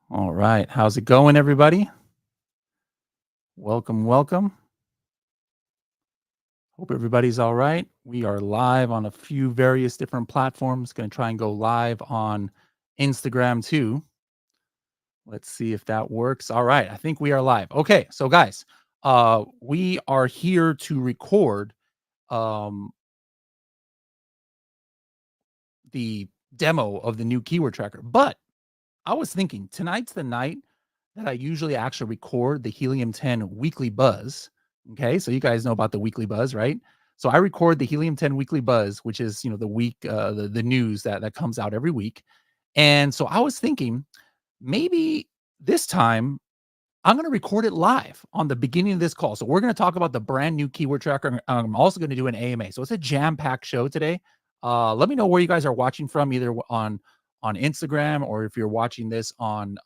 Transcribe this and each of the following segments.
All right. How's it going, everybody? Welcome, welcome. Hope everybody's all right. We are live on a few various different platforms. Going to try and go live on Instagram too. Let's see if that works. All right. I think we are live. Okay. So, guys, we are here to record um, the demo of the new keyword tracker. But I was thinking tonight's the night that I usually actually record the Helium 10 weekly buzz. Okay. So you guys know about the weekly buzz, right? So I record the Helium 10 weekly buzz, which is, the week, the news that comes out every week. And so I was thinking maybe this time I'm going to record it live on the beginning of this call. So we're going to talk about the brand new keyword tracker. I'm also going to do an AMA. So it's a jam-packed show today. Let me know where you guys are watching from, either on Instagram or if you're watching this on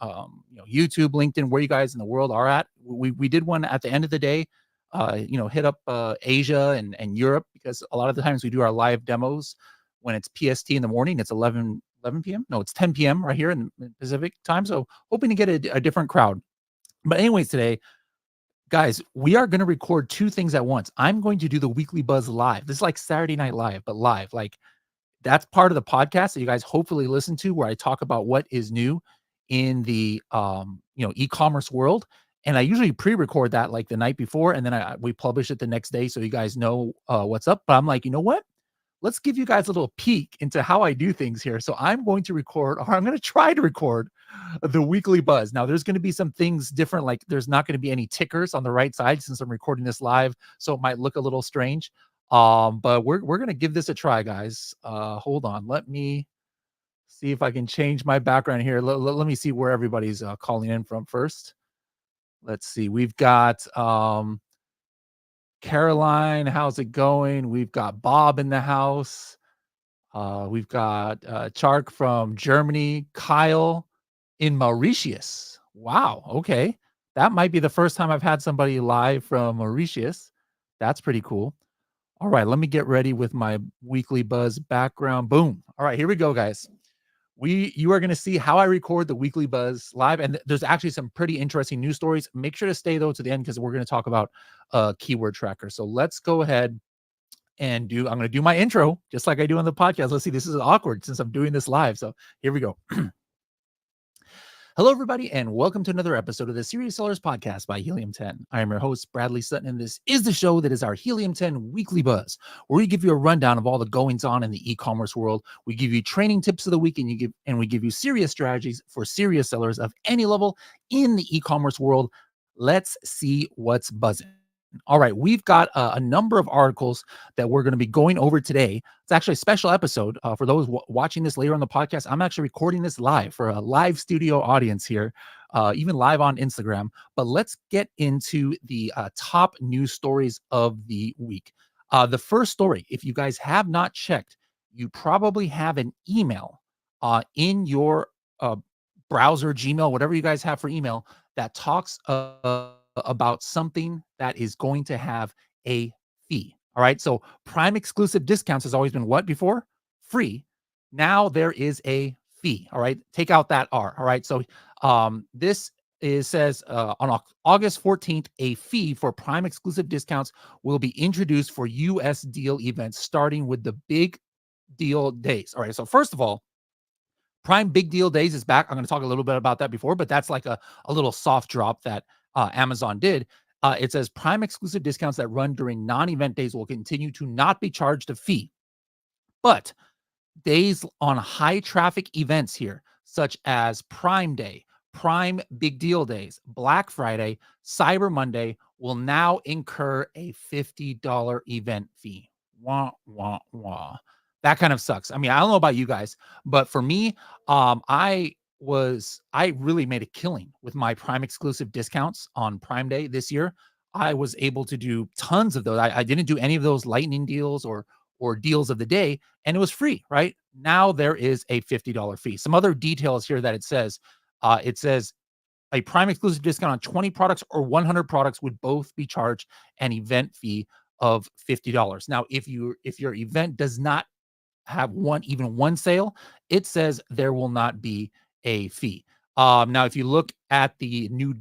YouTube, LinkedIn, where you guys in the world are at. We did one at the end of the day. Hit up Asia and Europe, because a lot of the times we do our live demos when it's PST in the morning. It's 11 p.m. No, it's 10 p.m. right here in the Pacific time. So hoping to get a different crowd. But anyways, today, guys, we are going to record two things at once. I'm going to do the weekly buzz live. This is like Saturday Night Live, but live. Like, that's part of the podcast that you guys hopefully listen to, where I talk about what is new in the e-commerce world. And I usually pre-record that like the night before, and then we publish it the next day so you guys know what's up. But I'm like, you know what? Let's give you guys a little peek into how I do things here. So I'm going to record, or I'm going to try to record the weekly buzz. Now, there's going to be some things different. Like, there's not going to be any tickers on the right side since I'm recording this live. So it might look a little strange. But we're going to give this a try, guys. Hold on. Let me see if I can change my background here. Let me see where everybody's calling in from first. Let's see. We've got Caroline, how's it going? We've got Bob in the house. We've got Chark from Germany, Kyle in Mauritius. Wow. Okay. That might be the first time I've had somebody live from Mauritius. That's pretty cool. All right. Let me get ready with my weekly buzz background. Boom. All right. Here we go, guys. You are going to see how I record the weekly buzz live. And there's actually some pretty interesting news stories. Make sure to stay though to the end, because we're going to talk about keyword tracker. So let's go ahead and I'm going to do my intro just like I do on the podcast. Let's see, this is awkward since I'm doing this live. So here we go. Hello, everybody, and welcome to another episode of the Serious Sellers Podcast by Helium 10. I am your host, Bradley Sutton, and this is the show that is our Helium 10 Weekly Buzz, where we give you a rundown of all the goings on in the e-commerce world. We give you training tips of the week, and we give you serious strategies for serious sellers of any level in the e-commerce world. Let's see what's buzzing. All right, we've got a number of articles that we're going to be going over today. It's actually a special episode for those watching this later on the podcast. I'm actually recording this live for a live studio audience here, even live on Instagram. But let's get into the top news stories of the week. The first story, if you guys have not checked, you probably have an email in your browser, Gmail, whatever you guys have for email, that talks about something that is going to have a fee. All right. So Prime exclusive discounts has always been what before? Free. Now there is a fee. All right. Take out that R. All right. So this says on August 14th, a fee for Prime exclusive discounts will be introduced for US deal events, starting with the big deal days. All right. So first of all, Prime Big Deal Days is back. I'm going to talk a little bit about that before, but that's like a little soft drop that Amazon did. It says Prime exclusive discounts that run during non-event days will continue to not be charged a fee. But days on high traffic events here, such as Prime Day, Prime Big Deal Days, Black Friday, Cyber Monday, will now incur a $50 event fee. Wah, wah, wah. That kind of sucks. I mean, I don't know about you guys, but for me, I really made a killing with my Prime exclusive discounts on Prime Day this year. I was able to do tons of those. I didn't do any of those lightning deals or deals of the day, and it was free. Right now, there is a $50 fee. Some other details here that it says a Prime exclusive discount on 20 products or 100 products would both be charged an event fee of $50. Now, if your event does not have even one sale, it says there will not be a fee. Now, if you look at the new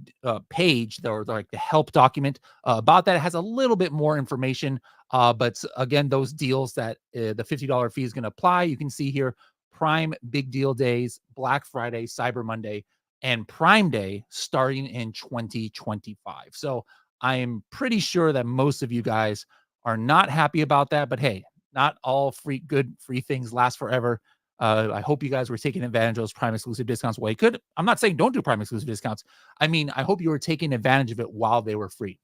page or like the help document about that, it has a little bit more information. Again, those deals that the $50 fee is going to apply, you can see here Prime Big Deal Days, Black Friday, Cyber Monday, and Prime Day starting in 2025. So I am pretty sure that most of you guys are not happy about that. But hey, not all good free things last forever. I hope you guys were taking advantage of those Prime exclusive discounts while you could. I'm not saying don't do Prime exclusive discounts. I mean, I hope you were taking advantage of it while they were free.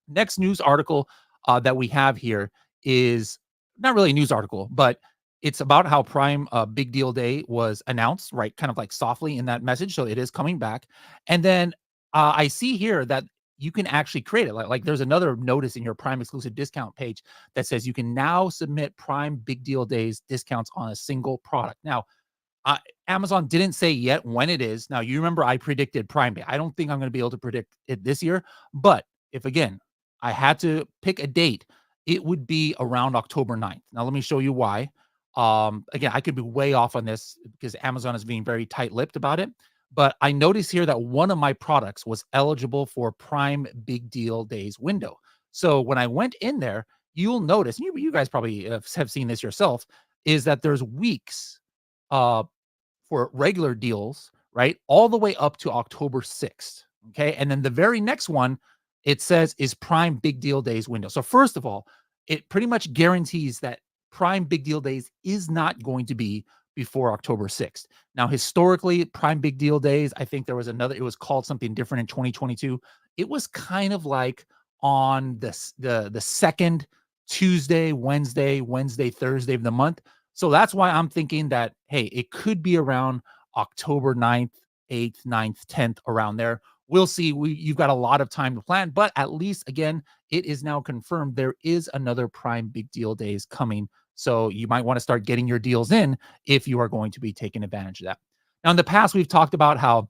Next news article that we have here is not really a news article, but it's about how Prime Big Deal Day was announced, right? Kind of like softly in that message. So it is coming back. And then I see here that you can actually create it. Like there's another notice in your Prime exclusive discount page that says you can now submit Prime Big Deal Days discounts on a single product. Now, uh, Amazon didn't say yet when it is. Now, you remember I predicted Prime Day. I don't think I'm going to be able to predict it this year. But if, again, I had to pick a date, it would be around October 9th. Now, let me show you why. Again, I could be way off on this because Amazon is being very tight-lipped about it. But I noticed here that one of my products was eligible for Prime Big Deal Days window. So when I went in there, you'll notice, you guys probably have seen this yourself, is that there's weeks uh, for regular deals, right? All the way up to October 6th. Okay. And then the very next one, it says is Prime Big Deal Days window. So, first of all, it pretty much guarantees that Prime Big Deal Days is not going to be before October 6th. Now, historically, Prime Big Deal Days, I think there was it was called something different in 2022. It was kind of like on the second Tuesday, Wednesday, Thursday of the month. So that's why I'm thinking that, hey, it could be around October 9th, 8th, 9th, 10th, around there. We'll see. You've got a lot of time to plan, but at least, again, it is now confirmed there is another Prime Big Deal Days coming. So you might want to start getting your deals in if you are going to be taking advantage of that. Now, in the past, we've talked about how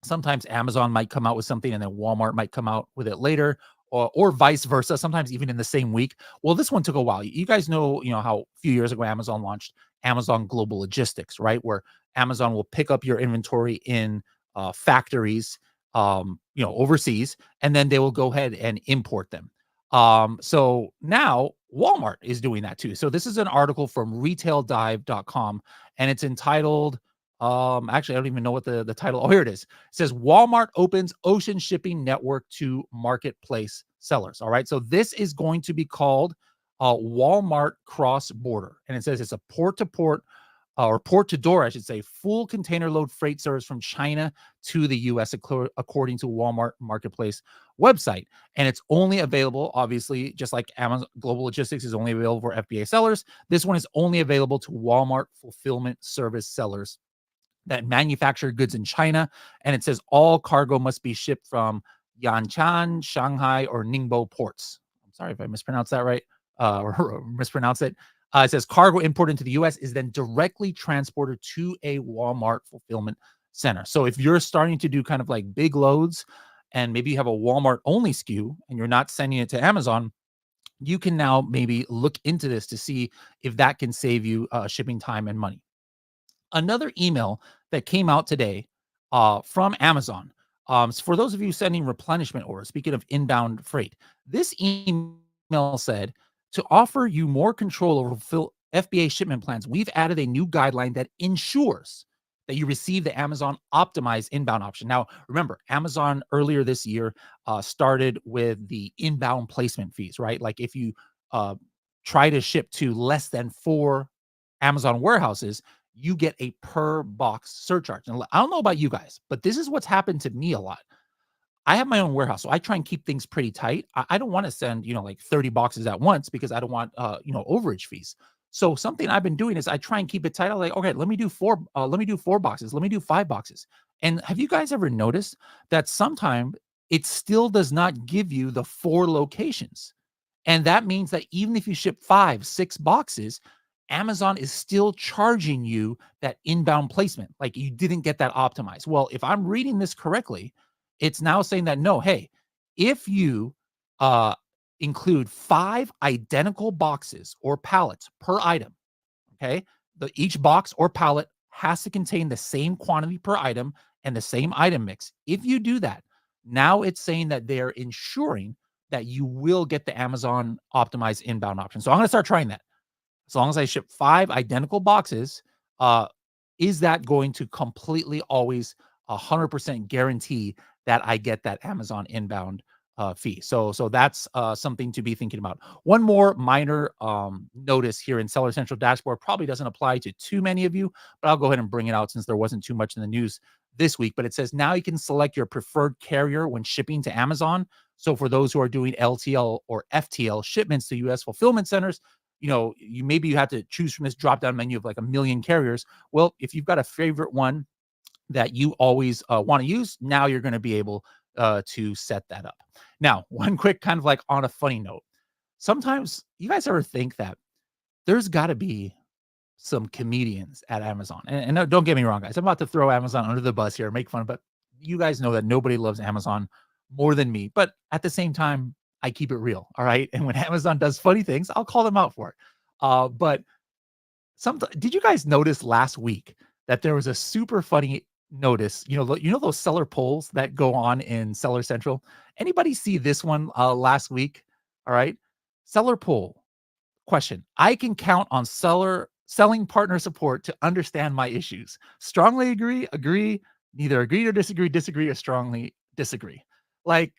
sometimes Amazon might come out with something and then Walmart might come out with it later, or vice versa, sometimes even in the same week. Well, this one took a while. You guys know, how a few years ago Amazon launched Amazon Global Logistics, right? Where Amazon will pick up your inventory in factories, overseas, and then they will go ahead and import them. So now Walmart is doing that too. So this is an article from retaildive.com, and it's entitled, actually, I don't even know what the title. Oh, here it is. It says Walmart opens ocean shipping network to marketplace sellers. All right. So this is going to be called Walmart Cross Border. And it says it's a port to port or port to door, I should say, full container load freight service from China to the US, according to Walmart Marketplace website. And it's only available, obviously, just like Amazon Global Logistics is only available for FBA sellers. This one is only available to Walmart fulfillment service sellers that manufacture goods in China. And it says all cargo must be shipped from Yantian, Shanghai, or Ningbo ports. I'm sorry if I mispronounced that right, or mispronounce it. It says cargo imported into the US is then directly transported to a Walmart fulfillment center. So if you're starting to do kind of like big loads and maybe you have a Walmart only SKU and you're not sending it to Amazon, you can now maybe look into this to see if that can save you shipping time and money. Another email that came out today from Amazon. For those of you sending replenishment orders, speaking of inbound freight, this email said to offer you more control over FBA shipment plans, we've added a new guideline that ensures that you receive the Amazon optimized inbound option. Now, remember, Amazon earlier this year started with the inbound placement fees, right? Like if you try to ship to less than 4 Amazon warehouses, you get a per box surcharge. And I don't know about you guys, but this is what's happened to me a lot. I have my own warehouse, so I try and keep things pretty tight. I don't want to send, like 30 boxes at once because I don't want, overage fees. So something I've been doing is I try and keep it tight. I'm like, okay, let me do 4 boxes. Let me do 5 boxes. And have you guys ever noticed that sometimes it still does not give you the 4 locations? And that means that even if you ship 5, 6 boxes, Amazon is still charging you that inbound placement. Like you didn't get that optimized. Well, if I'm reading this correctly, it's now saying that no, hey, if you include 5 identical boxes or pallets per item, okay, each box or pallet has to contain the same quantity per item and the same item mix, if you do that, now it's saying that they're ensuring that you will get the Amazon optimized inbound option. So I'm going to start trying that. As long as I ship 5 identical boxes, uh, is that going to completely always 100% guarantee that I get that Amazon inbound fee? So that's something to be thinking about. One more minor notice here in Seller Central dashboard probably doesn't apply to too many of you, but I'll go ahead and bring it out since there wasn't too much in the news this week. But it says now you can select your preferred carrier when shipping to Amazon. So for those who are doing LTL or FTL shipments to US fulfillment centers, you have to choose from this drop down menu of like a million carriers. Well, if you've got a favorite one that you always want to use, now you're going to be able to set that up. Now, one quick kind of like on a funny note, sometimes you guys ever think that there's got to be some comedians at Amazon? And no, don't get me wrong, guys. I'm about to throw Amazon under the bus here, make fun, but you guys know that nobody loves Amazon more than me. But at the same time, I keep it real. All right. And when Amazon does funny things, I'll call them out for it. But did you guys notice last week that there was a super funny notice? Those seller polls that go on in Seller Central. Anybody see this one last week? All right. Seller poll question. I can count on selling partner support to understand my issues. Strongly agree, neither agree or disagree, or strongly disagree. Like,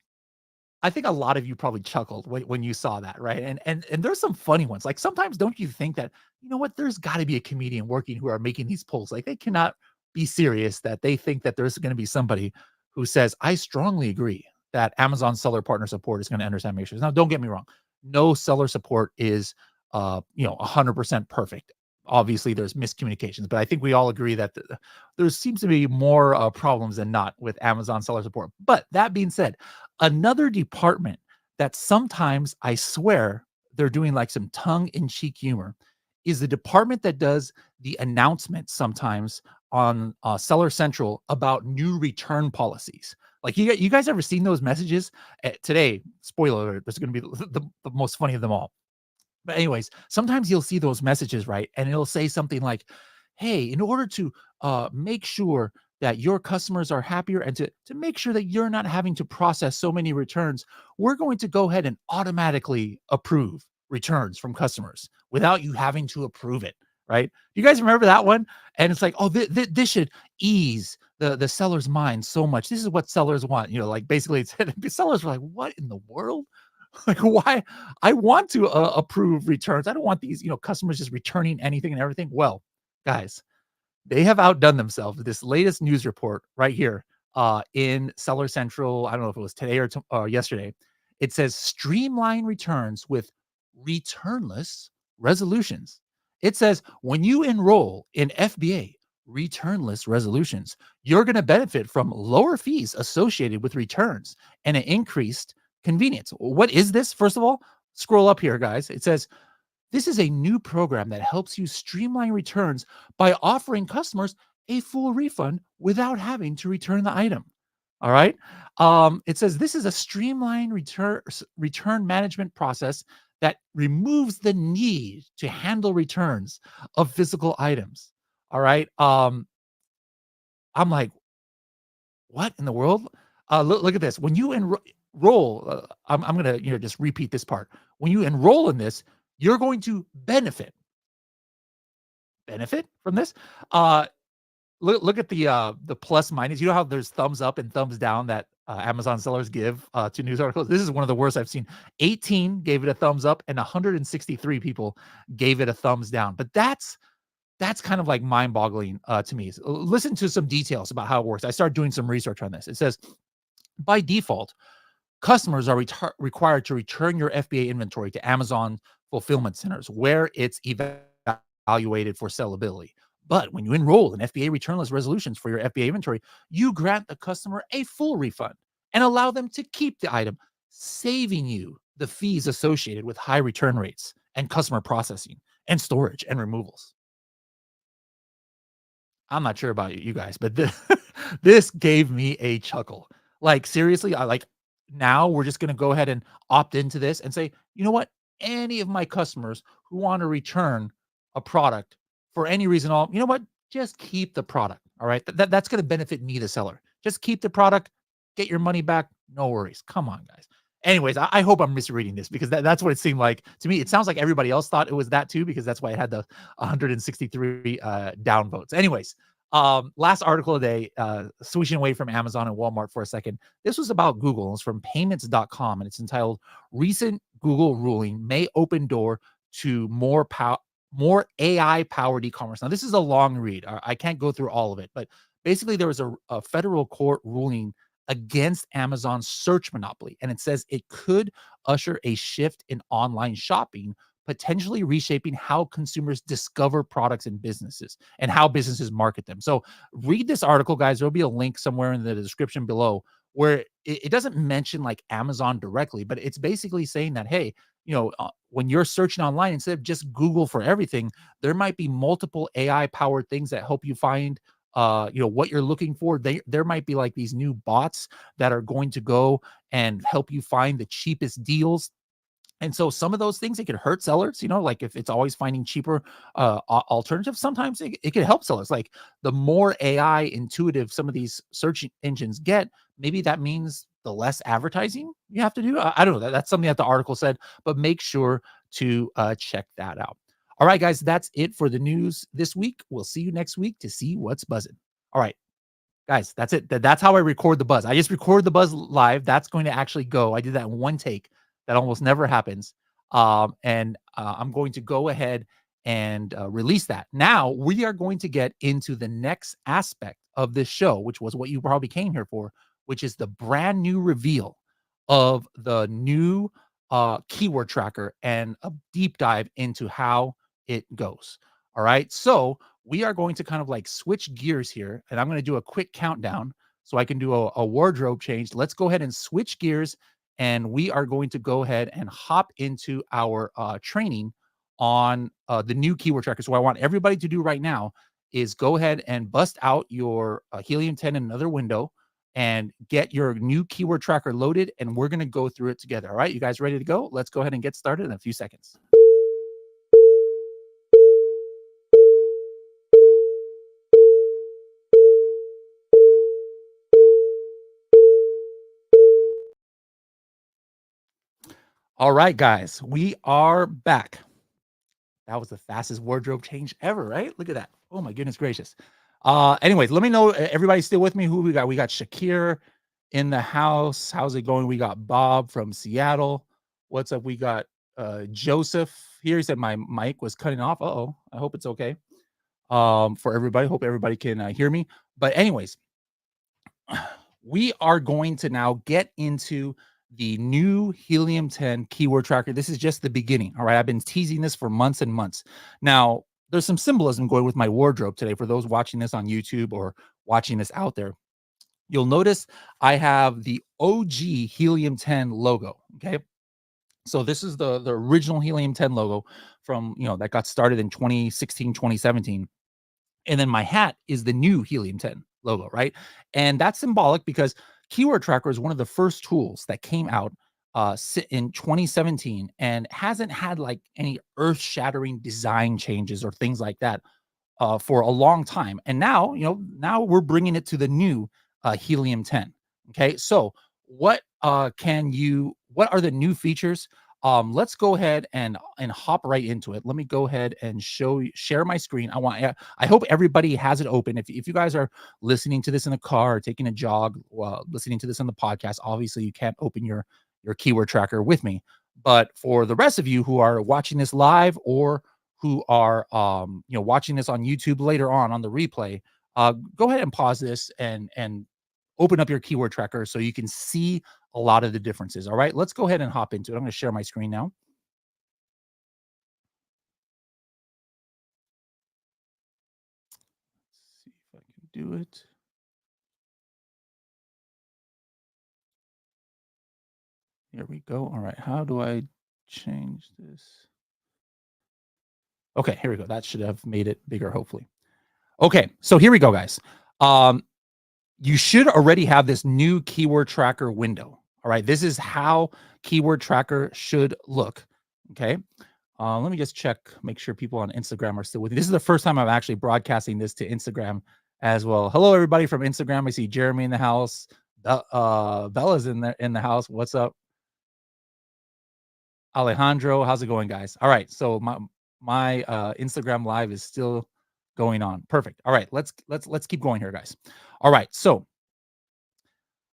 I think a lot of you probably chuckled when you saw that, right? And there's some funny ones. Like sometimes don't you think that, you know what, there's got to be a comedian working who are making these polls. Like they cannot be serious that they think that there's going to be somebody who says, I strongly agree that Amazon seller partner support is going to understand my issues. Now, don't get me wrong. No seller support is 100% perfect. Obviously there's miscommunications, but I think we all agree that there seems to be more problems than not with Amazon seller support. But that being said, another department that sometimes I swear they're doing like some tongue-in-cheek humor is the department that does the announcement sometimes on Seller Central about new return policies. Like you guys ever seen those messages? Today, spoiler alert, this is going to be the most funny of them all. But anyways, sometimes you'll see those messages, right? And it'll say something like, hey, in order to make sure that your customers are happier and to make sure that you're not having to process so many returns, we're going to go ahead and automatically approve returns from customers without you having to approve it, right? You guys remember that one? And it's like, oh, this should ease the seller's mind so much. This is what sellers want. Like basically sellers were like, what in the world? Like, why? I want to approve returns. I don't want these, customers just returning anything and everything. Well, guys, they have outdone themselves. This latest news report right here in Seller Central, I don't know if it was today or yesterday. It says streamline returns with returnless resolutions. It says when you enroll in FBA returnless resolutions, you're going to benefit from lower fees associated with returns and an increased convenience. What is this? First of all, scroll up here, guys. It says this is a new program that helps you streamline returns by offering customers a full refund without having to return the item. All right. It says this is a streamlined return management process that removes the need to handle returns of physical items. All right. I'm like, what in the world? Look at this. When you enroll, I'm going to just repeat this part. When you enroll in this, you're going to benefit from this. Look at the plus minus. You know how there's thumbs up and thumbs down that Amazon sellers give to news articles. This is one of the worst I've seen. 18 gave it a thumbs up, and 163 people gave it a thumbs down. But that's kind of like mind-boggling to me. So listen to some details about how it works. I started doing some research on this. It says, by default, customers are required to return your FBA inventory to Amazon fulfillment centers where it's evaluated for sellability. But when you enroll in FBA returnless resolutions for your FBA inventory, you grant the customer a full refund and allow them to keep the item, saving you the fees associated with high return rates and customer processing and storage and removals. I'm not sure about you guys, but this gave me a chuckle. Like seriously, now we're just going to go ahead and opt into this and say, you know what? Any of my customers who want to return a product for any reason, you know what? Just keep the product. All right. That's going to benefit me, the seller. Just keep the product, get your money back. No worries. Come on, guys. Anyways, I hope I'm misreading this because that's what it seemed like to me. It sounds like everybody else thought it was that too, because that's why it had the 163 downvotes. Anyways, last article of the day, switching away from Amazon and Walmart for a second. This was about Google. It's from payments.com and it's entitled Recent Google Ruling May Open Door to More AI powered e-commerce. Now, this is a long read. I can't go through all of it, but basically there was a federal court ruling against Amazon's search monopoly. And it says it could usher a shift in online shopping, potentially reshaping how consumers discover products and businesses and how businesses market them. So read this article, guys. There'll be a link somewhere in the description below where it doesn't mention like Amazon directly, but it's basically saying that, hey, when you're searching online, instead of just Google for everything, there might be multiple AI powered things that help you find what you're looking for. There might be like these new bots that are going to go and help you find the cheapest deals. And so some of those things, it could hurt sellers, like if it's always finding cheaper alternatives, sometimes it could help sellers. Like the more AI intuitive some of these search engines get, maybe that means the less advertising you have to do. I don't know. That's something that the article said, but make sure to check that out. All right, guys, that's it for the news this week. We'll see you next week to see what's buzzing. All right, guys, that's it. That's how I record the buzz. I just record the buzz live. That's going to actually go. I did that in one take. That almost never happens. And I'm going to go ahead and release that. Now we are going to get into the next aspect of this show, which was what you probably came here for, which is the brand new reveal of the new keyword tracker and a deep dive into how it goes. All right. So we are going to kind of like switch gears here, and I'm going to do a quick countdown so I can do a wardrobe change. Let's go ahead and switch gears. And we are going to go ahead and hop into our training on the new keyword tracker. So what I want everybody to do right now is go ahead and bust out your Helium 10 in another window and get your new keyword tracker loaded. And we're going to go through it together. All right, you guys ready to go? Let's go ahead and get started in a few seconds. All right, guys, we are back. That was the fastest wardrobe change ever, right? Look at that. Oh my goodness gracious. Anyways, let me know. Everybody's still with me. Who we got? We got Shakir in the house. How's it going? We got Bob from Seattle. What's up? We got Joseph here. He said my mic was cutting off. Uh-oh. I hope it's okay. For everybody. Hope everybody can hear me. But anyways, we are going to now get into the new Helium 10 keyword tracker. This is just the beginning. All right. I've been teasing this for months and months. Now, there's some symbolism going with my wardrobe today for those watching this on YouTube or watching this out there. You'll notice I have the OG Helium 10 logo. Okay. So this is the original Helium 10 logo from, that got started in 2016, 2017. And then my hat is the new Helium 10 logo, right? And that's symbolic because Keyword Tracker is one of the first tools that came out in 2017 and hasn't had like any earth-shattering design changes or things like that for a long time. And now, now we're bringing it to the new Helium 10. Okay, so what are the new features? Let's go ahead and hop right into it. Let me go ahead and share my screen. I hope everybody has it open. If you guys are listening to this in the car or taking a jog, listening to this on the podcast, obviously you can't open your keyword tracker with me. But for the rest of you who are watching this live or who are watching this on YouTube later on the replay, go ahead and pause this and open up your keyword tracker so you can see a lot of the differences. All right, let's go ahead and hop into it. I'm going to share my screen now. Let's see if I can do it. Here we go. All right, how do I change this? Okay, here we go. That should have made it bigger, hopefully. Okay, so here we go, guys. You should already have this new keyword tracker window. All right, this is how keyword tracker should look. Okay, let me just check, make sure people on Instagram are still with me. This is the first time I'm actually broadcasting this to Instagram as well. Hello, everybody from Instagram. I see Jeremy in the house. Bella's in the house. What's up, Alejandro? How's it going, guys? All right, so my Instagram live is still going on. Perfect. All right, let's keep going here, guys. All right, so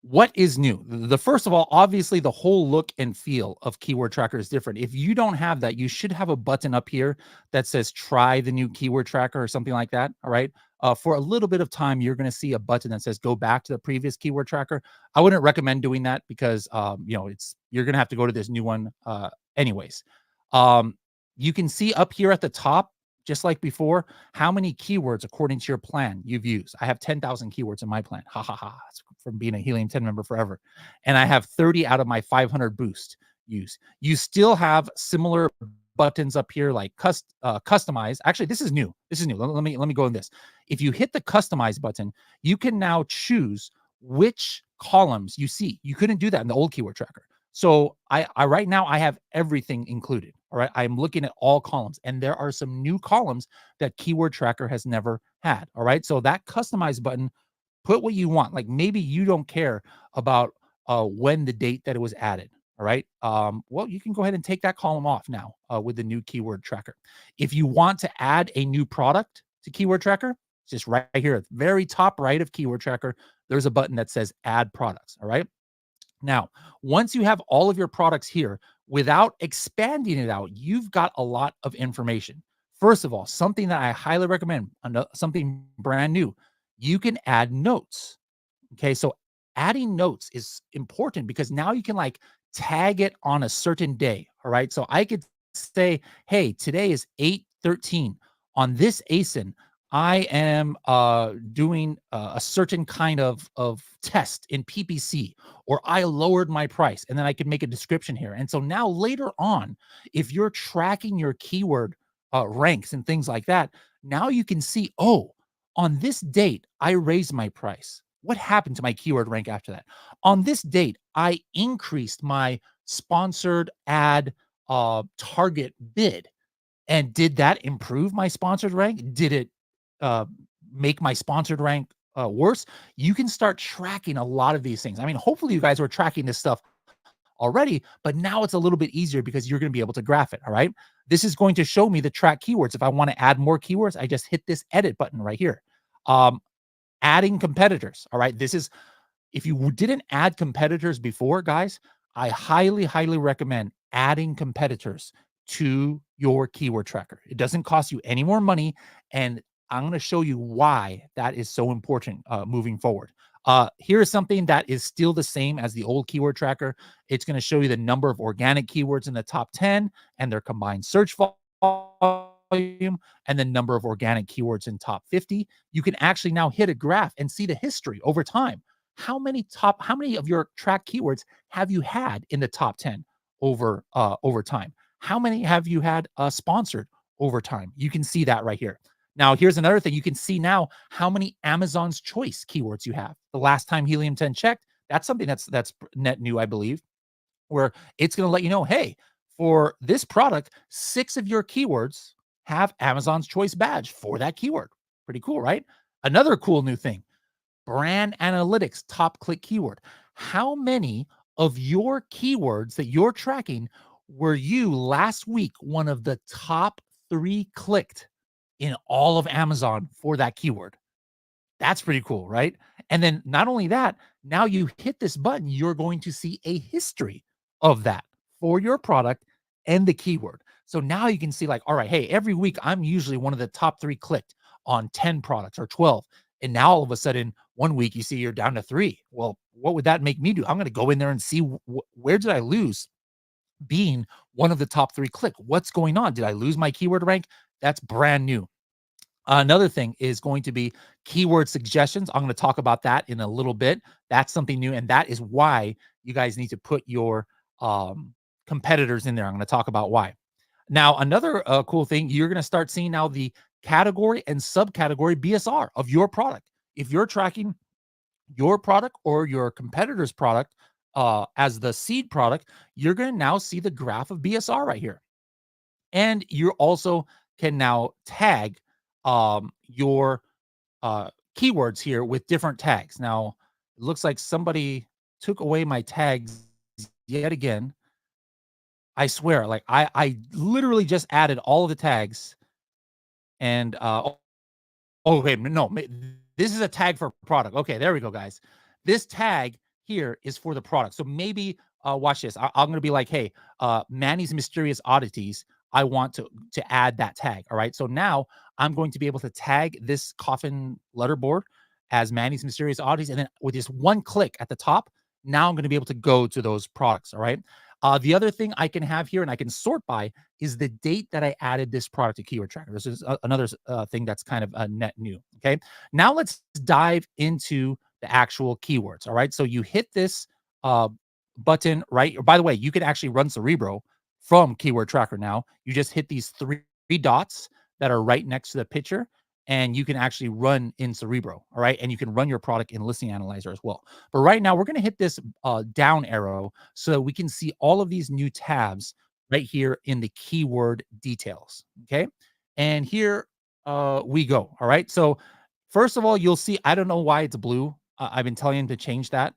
what is new? The first of all, obviously, the whole look and feel of Keyword Tracker is different. If you don't have that, you should have a button up here that says "Try the new Keyword Tracker" or something like that. All right. For a little bit of time, you're going to see a button that says "Go back to the previous Keyword Tracker." I wouldn't recommend doing that because you're going to have to go to this new one anyways. Um, you can see up here at the top, just like before, how many keywords according to your plan you've used. I have 10,000 keywords in my plan. Ha ha ha. It's from being a Helium 10 member forever. And I have 30 out of my 500 boost use. You still have similar buttons up here like customize. Actually, this is new. This is new. Let me go in this. If you hit the customize button, you can now choose which columns you see. You couldn't do that in the old keyword tracker. So I right now I have everything included. All right. I'm looking at all columns, and there are some new columns that Keyword Tracker has never had. All right. So that customize button, put what you want. Like maybe you don't care about when the date that it was added. All right. Well, you can go ahead and take that column off now with the new Keyword Tracker. If you want to add a new product to Keyword Tracker, it's just right here at the very top right of Keyword Tracker, there's a button that says Add Products. All right. Now, once you have all of your products here, without expanding it out, you've got a lot of information. First of all, something that I highly recommend, something brand new, you can add notes. Okay, so adding notes is important because now you can like tag it on a certain day. All right, so I could say, hey, today is 8/13. On this ASIN, I am doing a certain kind of test in PPC, or I lowered my price, and then I could make a description here. And so now later on, if you're tracking your keyword ranks and things like that, now you can see, oh, on this date, I raised my price. What happened to my keyword rank after that? On this date, I increased my sponsored ad target bid. And did that improve my sponsored rank? Did it uh, make my sponsored rank worse? You can start tracking a lot of these things. I mean, hopefully you guys were tracking this stuff already, but now it's a little bit easier because you're going to be able to graph it. All right. This is going to show me the track keywords. If I want to add more keywords, I just hit this edit button right here. Adding competitors. All right. This is, if you didn't add competitors before, guys, I highly, highly recommend adding competitors to your keyword tracker. It doesn't cost you any more money. And I'm going to show you why that is so important moving forward. Here is something that is still the same as the old keyword tracker. It's going to show you the number of organic keywords in the top 10 and their combined search volume, and the number of organic keywords in top 50. You can actually now hit a graph and see the history over time. How many of your track keywords have you had in the top 10 over time? How many have you had sponsored over time? You can see that right here. Now, here's another thing. You can see now how many Amazon's Choice keywords you have. The last time Helium 10 checked, that's something that's net new, I believe, where it's going to let you know, hey, for this product, 6 of your keywords have Amazon's Choice badge for that keyword. Pretty cool, right? Another cool new thing, brand analytics top click keyword. How many of your keywords that you're tracking were you last week one of the top 3 clicked in all of Amazon for that keyword? That's pretty cool, right? And then not only that, now you hit this button, you're going to see a history of that for your product and the keyword. So now you can see like, all right, hey, every week I'm usually one of the top 3 clicked on 10 products or 12. And now all of a sudden, one week you see you're down to 3. Well, what would that make me do? I'm going to go in there and see where did I lose being one of the top 3 click? What's going on? Did I lose my keyword rank? That's brand new. Another thing is going to be keyword suggestions. I'm going to talk about that in a little bit. That's something new. And that is why you guys need to put your competitors in there. I'm going to talk about why. Now, another cool thing, you're going to start seeing now the category and subcategory BSR of your product. If you're tracking your product or your competitor's product as the seed product, you're going to now see the graph of BSR right here. And you also can now tag your keywords here with different tags. Now, it looks like somebody took away my tags yet again. I swear, like I literally just added all of the tags and oh, okay, no, this is a tag for product. Okay, there we go, guys. This tag here is for the product. So maybe watch this. I'm gonna be like, hey, Manny's Mysterious Oddities. I want to add that tag. All right. So now I'm going to be able to tag this coffin letterboard as Manny's Mysterious Oddities, and then with just one click at the top, now I'm going to be able to go to those products. All right. The other thing I can have here and I can sort by is the date that I added this product to Keyword Tracker. This is another thing that's kind of net new. Okay. Now let's dive into the actual keywords. All right. So you hit this button, right? Or by the way, you can actually run Cerebro from Keyword Tracker now. You just hit these three dots that are right next to the picture, and you can actually run in Cerebro. All right. And you can run your product in Listing Analyzer as well. But right now, we're going to hit this down arrow so that we can see all of these new tabs right here in the keyword details. Okay. And here we go. All right. So, first of all, you'll see, I don't know why it's blue. I've been telling them to change that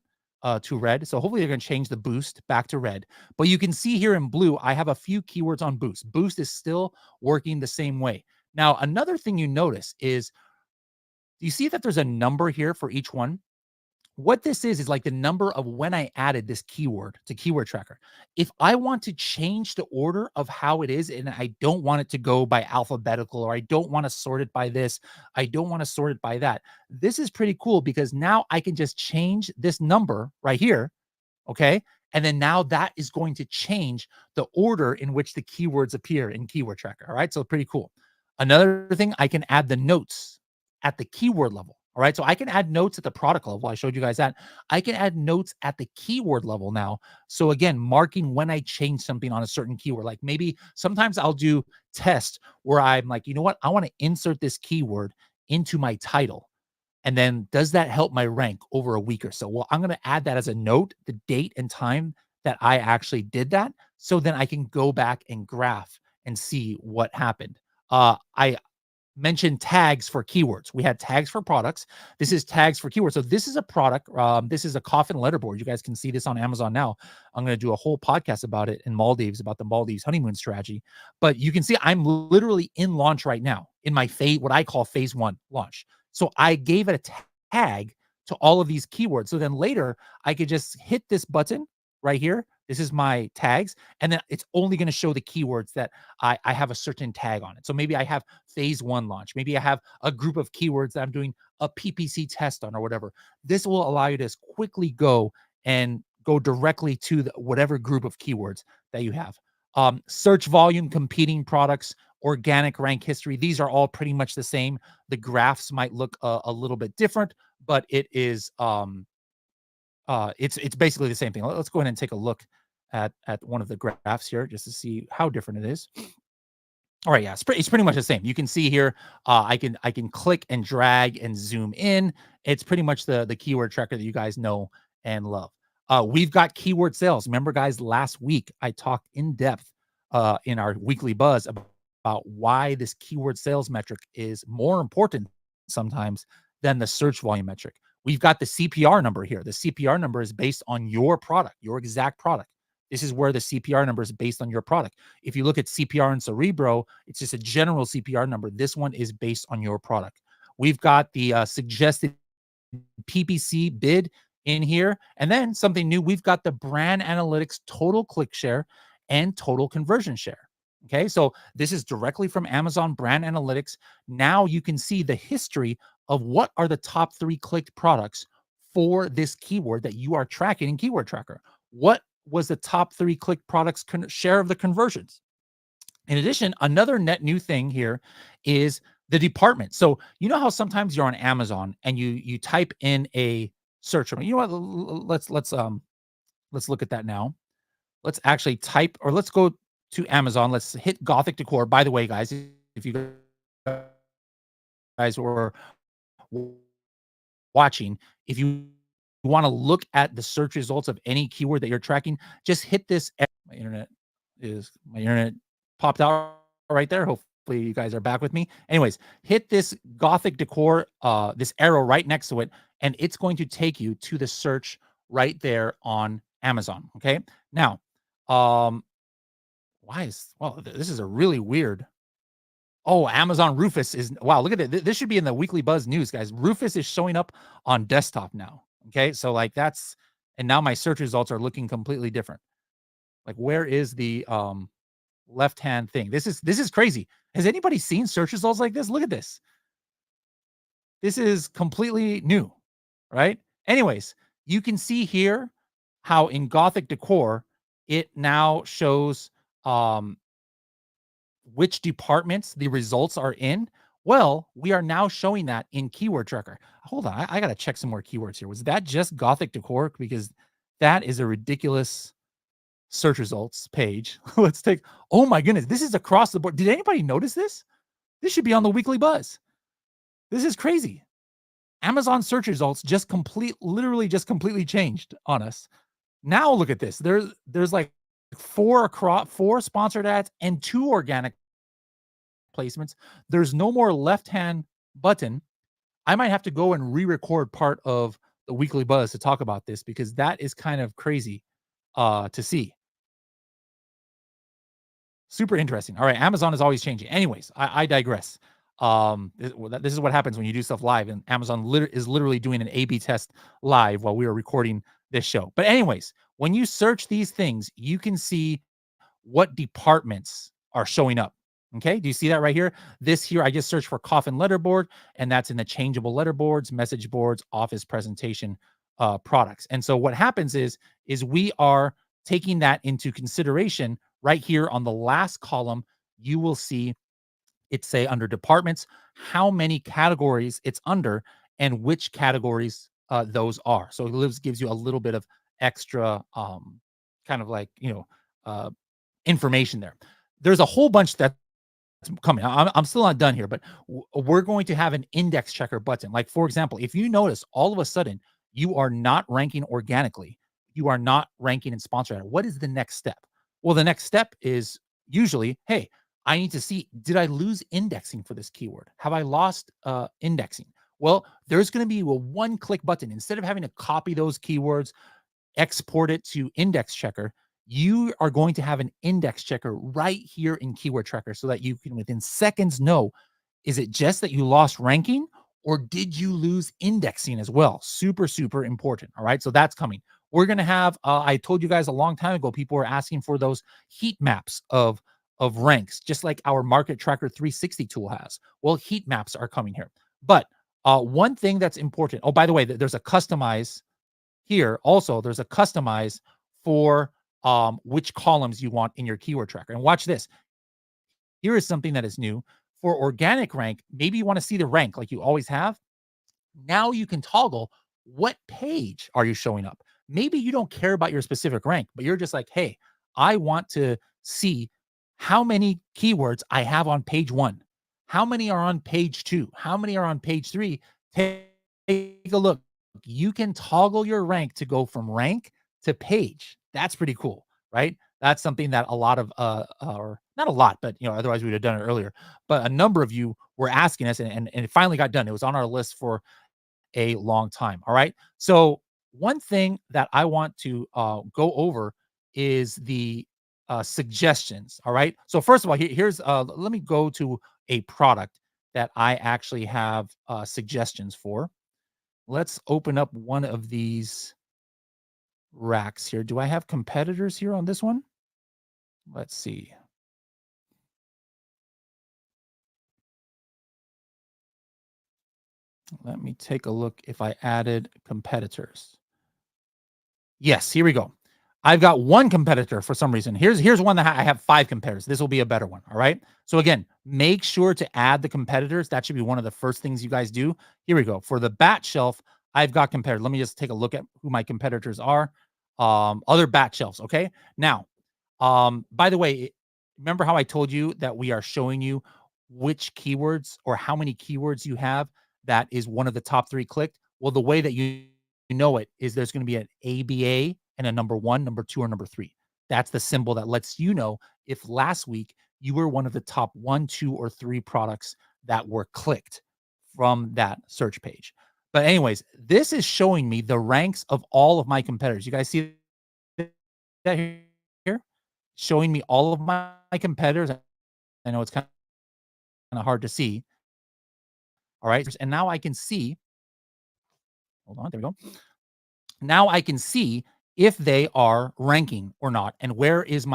to red. So hopefully they're going to change the boost back to red. But you can see here in blue, I have a few keywords on boost. Boost is still working the same way. Now, another thing you notice is, you see that there's a number here for each one? What this is like the number of when I added this keyword to Keyword Tracker. If I want to change the order of how it is, and I don't want it to go by alphabetical, or I don't want to sort it by this, I don't want to sort it by that. This is pretty cool because now I can just change this number right here. Okay. And then now that is going to change the order in which the keywords appear in Keyword Tracker. All right. So pretty cool. Another thing, I can add the notes at the keyword level. All right. So I can add notes at the product level. I showed you guys that. I can add notes at the keyword level now. So again, marking when I change something on a certain keyword. Like maybe sometimes I'll do tests where I'm like, you know what? I want to insert this keyword into my title. And then does that help my rank over a week or so? Well, I'm going to add that as a note, the date and time that I actually did that. So then I can go back and graph and see what happened. I mentioned tags for keywords. We had tags for products. This is tags for keywords. So this is a product. This is a coffin letterboard. You guys can see this on Amazon now. I'm going to do a whole podcast about it in Maldives, about the Maldives honeymoon strategy. But you can see I'm literally in launch right now in my what I call phase 1 launch. So I gave it a tag to all of these keywords. So then later I could just hit this button right here. This is my tags. And then it's only going to show the keywords that I have a certain tag on it. So maybe I have phase 1 launch. Maybe I have a group of keywords that I'm doing a PPC test on or whatever. This will allow you to quickly go and go directly to whatever group of keywords that you have. Search volume, competing products, organic rank history. These are all pretty much the same. The graphs might look a little bit different, but it is it's basically the same thing. Let's go ahead and take a look at one of the graphs here just to see how different it is. All right, yeah, it's pretty much the same. You can see here, I can click and drag and zoom in. It's pretty much the keyword tracker that you guys know and love. We've got keyword sales. Remember, guys, last week I talked in depth in our weekly buzz about why this keyword sales metric is more important sometimes than the search volume metric. We've got the CPR number here. The CPR number is based on your product, your exact product. This is where the CPR number is based on your product. If you look at CPR and Cerebro, it's just a general CPR number. This one is based on your product. We've got the suggested PPC bid in here. And then something new, we've got the brand analytics total click share and total conversion share. Okay, so this is directly from Amazon Brand Analytics. Now you can see the history of what are the top 3 clicked products for this keyword that you are tracking in Keyword Tracker. What was the top 3 clicked products share of the conversions? In addition, another net new thing here is the department. So you know how sometimes you're on Amazon and you type in a search. You know what? Let's look at that now. Let's actually type, or let's go to Amazon. Let's hit Gothic decor. By the way, guys, if you guys were watching, if you want to look at the search results of any keyword that you're tracking, just hit this. My internet popped out right there. Hopefully you guys are back with me. Anyways, hit this Gothic decor, this arrow right next to it, and it's going to take you to the search right there on Amazon. Okay. Now, um, this is a really weird. Oh, Amazon Rufus is wow. Look at it. This should be in the Weekly Buzz news, guys. Rufus is showing up on desktop now. Okay. So like and now my search results are looking completely different. Like, where is the left hand thing? This is crazy. Has anybody seen search results like this? Look at this. This is completely new, right? Anyways, you can see here how in Gothic decor it now shows which departments the results are in. Well, we are now showing that in keyword tracker. Hold on, I gotta check some more keywords here. Was that just Gothic decor? Because that is a ridiculous search results page. Let's take, oh my goodness, this is across the board. Did anybody notice this? This should be on the Weekly Buzz. This is crazy. Amazon search results literally just completely changed on us. Now look at this. There's like four sponsored ads and 2 organic placements. There's no more left-hand button. I might have to go and re-record part of the Weekly Buzz to talk about this because that is kind of crazy to see. Super interesting. All right, Amazon is always changing. Anyways, I digress. This is what happens when you do stuff live, and Amazon is literally doing an A/B test live while we are recording this show. But anyways, when you search these things, you can see what departments are showing up. Okay, do you see that right here? This here, I just searched for coffin letterboard, and that's in the changeable letterboards, message boards, office presentation products. And so what happens is we are taking that into consideration right here on the last column. You will see it say under departments how many categories it's under and which categories those are. So it gives you a little bit of extra kind of like information there. There's a whole bunch that's coming. I'm still not done here, but we're going to have an index checker button. Like, for example, if you notice all of a sudden you are not ranking organically, you are not ranking in sponsored ad, what is the next step? Well, the next step is usually, hey, I need to see, did I lose indexing for this keyword? Have I lost indexing? Well, there's going to be a one-click button. Instead of having to copy those keywords, export it to index checker, you are going to have an index checker right here in keyword tracker so that you can within seconds know, is it just that you lost ranking or did you lose indexing as well? Super, super important. All right. So that's coming. We're going to have, I told you guys a long time ago, people were asking for those heat maps of ranks, just like our Market Tracker 360 tool has. Well, heat maps are coming here. But one thing that's important, oh, by the way, there's a customize here. Also, there's a customize for which columns you want in your keyword tracker. And watch this. Here is something that is new. For organic rank, maybe you want to see the rank like you always have. Now you can toggle what page are you showing up. Maybe you don't care about your specific rank, but you're just like, hey, I want to see how many keywords I have on page 1. How many are on page 2? How many are on page 3? Take a look. You can toggle your rank to go from rank to page. That's pretty cool, right? That's something that a lot of or not a lot, but otherwise we would have done it earlier. But a number of you were asking us, and it finally got done. It was on our list for a long time. All right. So one thing that I want to go over is the suggestions. All right. So first of all, here's let me go to a product that I actually have suggestions for. Let's open up one of these racks here. Do I have competitors here on this one? Let's see. Let me take a look if I added competitors. Yes, here we go. I've got one competitor for some reason. Here's one that I have 5 competitors. This will be a better one. All right. So again, make sure to add the competitors. That should be one of the first things you guys do. Here we go. For the bat shelf, I've got competitors. Let me just take a look at who my competitors are. Other bat shelves. Okay. Now, by the way, remember how I told you that we are showing you which keywords or how many keywords you have that is one of the top 3 clicked? Well, the way that you know it is there's going to be an ABA and a number 1, number 2, or number 3. That's the symbol that lets you know if last week you were one of the top 1, 2, or 3 products that were clicked from that search page. But anyways, this is showing me the ranks of all of my competitors. You guys see that here? Showing me all of my competitors. I know it's kinda hard to see. All right, and now I can see, hold on, there we go. Now I can see if they are ranking or not, and where is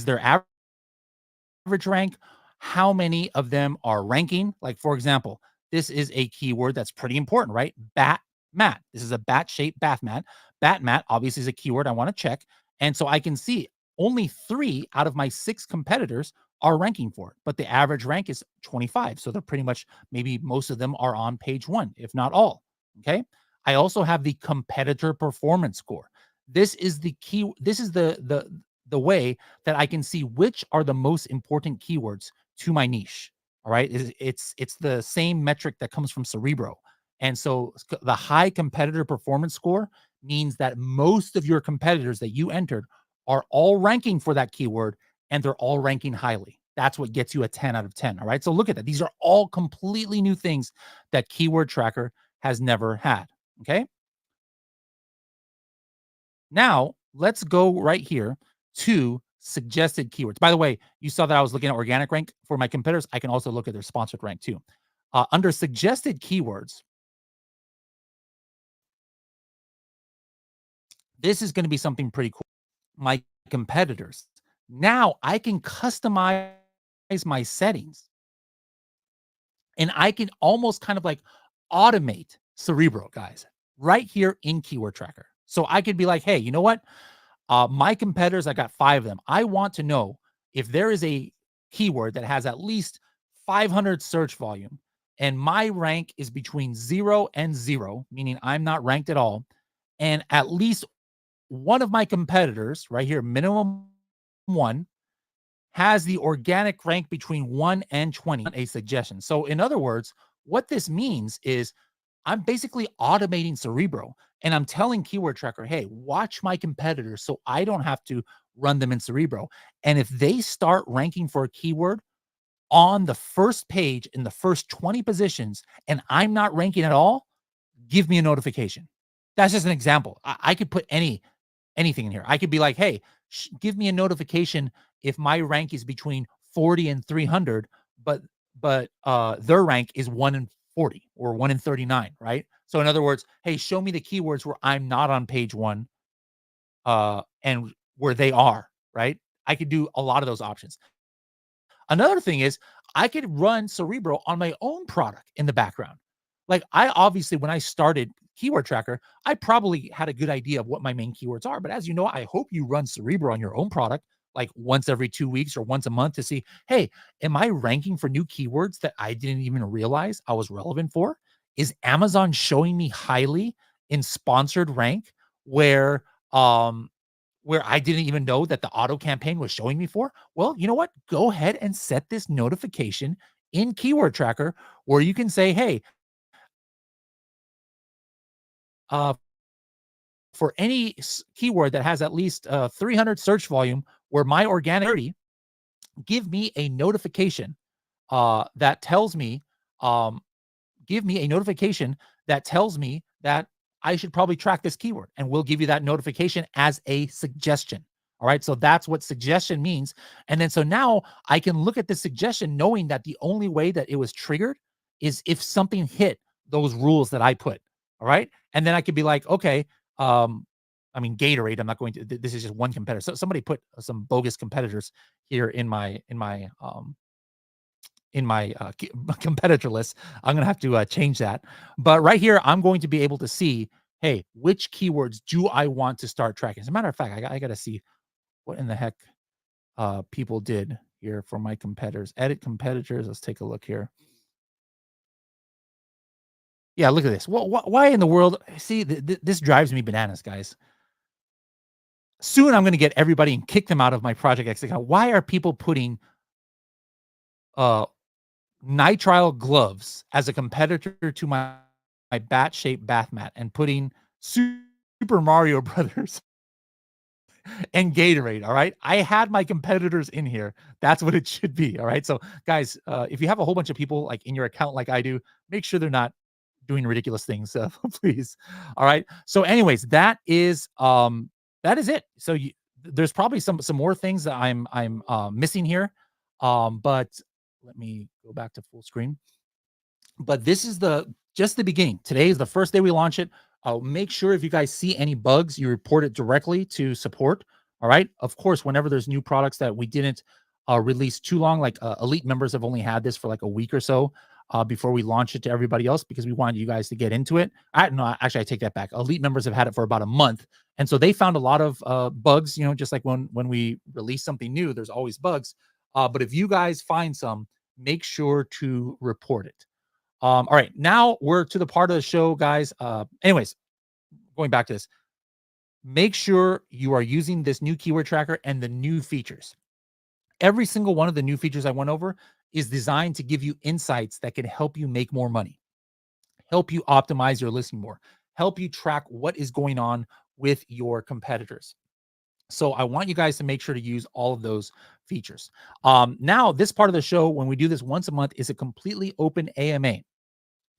their average rank, how many of them are ranking. Like, for example, this is a keyword that's pretty important, right? Bat mat. This is a bat shaped bath mat. Bat mat obviously is a keyword I want to check. And so I can see only 3 out of my 6 competitors are ranking for it, but the average rank is 25. So they're pretty much, maybe most of them are on page 1, if not all. Okay. I also have the competitor performance score. This is the key. This is the way that I can see which are the most important keywords to my niche. All right. It's the same metric that comes from Cerebro. And so the high competitor performance score means that most of your competitors that you entered are all ranking for that keyword, and they're all ranking highly. That's what gets you a 10 out of 10. All right. So look at that. These are all completely new things that Keyword Tracker has never had. Okay. Now, let's go right here to suggested keywords. By the way, you saw that I was looking at organic rank for my competitors. I can also look at their sponsored rank too. Under suggested keywords, this is going to be something pretty cool. My competitors. Now I can customize my settings, and I can almost kind of like automate Cerebro, guys, right here in Keyword Tracker. So I could be like, hey, you know what? My competitors, I got 5 of them. I want to know if there is a keyword that has at least 500 search volume, and my rank is between 0 and 0, meaning I'm not ranked at all, and at least one of my competitors, right here, minimum 1, has the organic rank between 1 and 20, a suggestion. So in other words, what this means is I'm basically automating Cerebro, and I'm telling Keyword Tracker, hey, watch my competitors so I don't have to run them in Cerebro. And if they start ranking for a keyword on the first page in the first 20 positions and I'm not ranking at all, give me a notification. That's just an example. I could put anything in here. I could be like, hey, give me a notification if my rank is between 40 and 300, but their rank is 1 in 40 or 1 in 39, right? So in other words, hey, show me the keywords where I'm not on page 1 and where they are, right? I could do a lot of those options. Another thing is I could run Cerebro on my own product in the background. Like, I obviously, when I started Keyword Tracker, I probably had a good idea of what my main keywords are. But as you know, I hope you run Cerebro on your own product like once every 2 weeks or once a month to see, hey, am I ranking for new keywords that I didn't even realize I was relevant for? Is Amazon showing me highly in sponsored rank where um where I didn't even know that the auto campaign was showing me for? Well, you know what? Go ahead and set this notification in Keyword Tracker where you can say, hey, uh, for any keyword that has at least 300 search volume where my organic, give me a notification that tells me, um, give me a notification that tells me that I should probably track this keyword, and we'll give you that notification as a suggestion. All right. So that's what suggestion means. And then so now I can look at the suggestion knowing that the only way that it was triggered is if something hit those rules that I put. All right. And then I could be like, okay, um, I mean, Gatorade, I'm not going to, this is just one competitor. So somebody put some bogus competitors here in my competitor list. I'm going to have to change that. But right here, I'm going to be able to see, hey, which keywords do I want to start tracking? As a matter of fact, I got to see what in the heck people did here for my competitors. Edit competitors. Let's take a look here. Yeah, look at this. Why in the world? See, this drives me bananas, guys. Soon I'm going to get everybody and kick them out of my Project X account. Why are people putting uh nitrile gloves as a competitor to my bat-shaped bath mat and putting Super Mario Brothers and Gatorade. All right. I had my competitors in here. That's what it should be. All right. So, guys, if you have a whole bunch of people like in your account, like I do, make sure they're not doing ridiculous things, please. All right. So, anyways, that is it. So, there's probably some more things that I'm missing here, but let me go back to full screen. But this is just the beginning. Today is the first day we launch it. Make sure if you guys see any bugs, you report it directly to support. All right. Of course, whenever there's new products that we didn't release too long, like elite members have only had this for like a week or so before we launch it to everybody else because we wanted you guys to get into it. No, actually, I take that back. Elite members have had it for about a month, and so they found a lot of bugs. You know, just like when we release something new, there's always bugs. But if you guys find some, make sure to report it. All right, now we're to the part of the show, guys. Anyways, going back to this, make sure you are using this new keyword tracker and the new features. Every single one of the new features I went over is designed to give you insights that can help you make more money, help you optimize your listing more, help you track what is going on with your competitors. So I want you guys to make sure to use all of those features. Now, this part of the show, when we do this once a month, is a completely open AMA.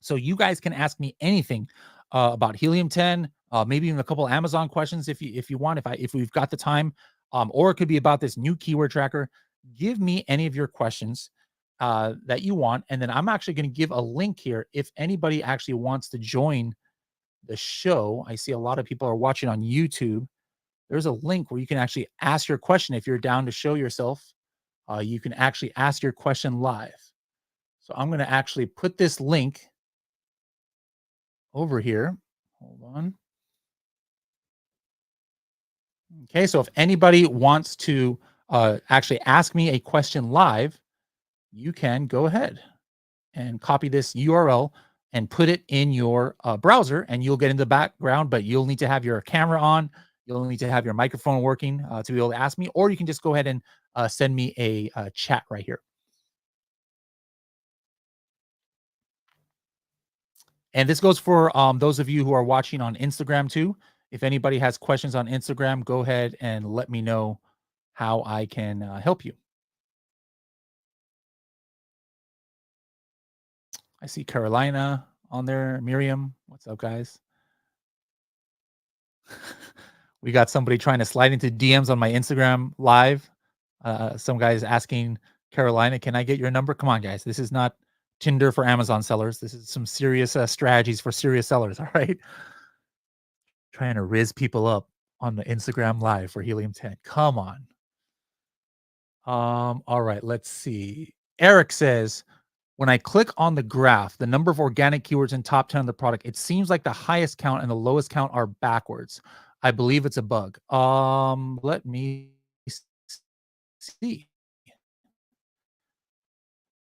So you guys can ask me anything about Helium 10, maybe even a couple Amazon questions if you want, if we've got the time, or it could be about this new keyword tracker. Give me any of your questions that you want, and then I'm actually going to give a link here if anybody actually wants to join the show. I see a lot of people are watching on YouTube. There's a link where you can actually ask your question if you're down to show yourself. You can actually ask your question live. So I'm going to actually put this link over here. Hold on. Okay, so if anybody wants to actually ask me a question live, you can go ahead and copy this URL and put it in your browser, and you'll get in the background, but you'll need to have your camera on. You'll need to have your microphone working to be able to ask me, or you can just go ahead and send me a chat right here. And this goes for those of you who are watching on Instagram too. If anybody has questions on Instagram, go ahead and let me know how I can help you. I see Carolina on there. Miriam, what's up, guys? We got somebody trying to slide into DMs on my Instagram live. Some guys asking Carolina, can I get your number? Come on, guys. This is not Tinder for Amazon sellers. This is some serious strategies for serious sellers. All right. Trying to riz people up on the Instagram live for Helium 10. Come on. All right, let's see. Eric says, when I click on the graph, the number of organic keywords in top 10 of the product, it seems like the highest count and the lowest count are backwards. I believe it's a bug. Let me see.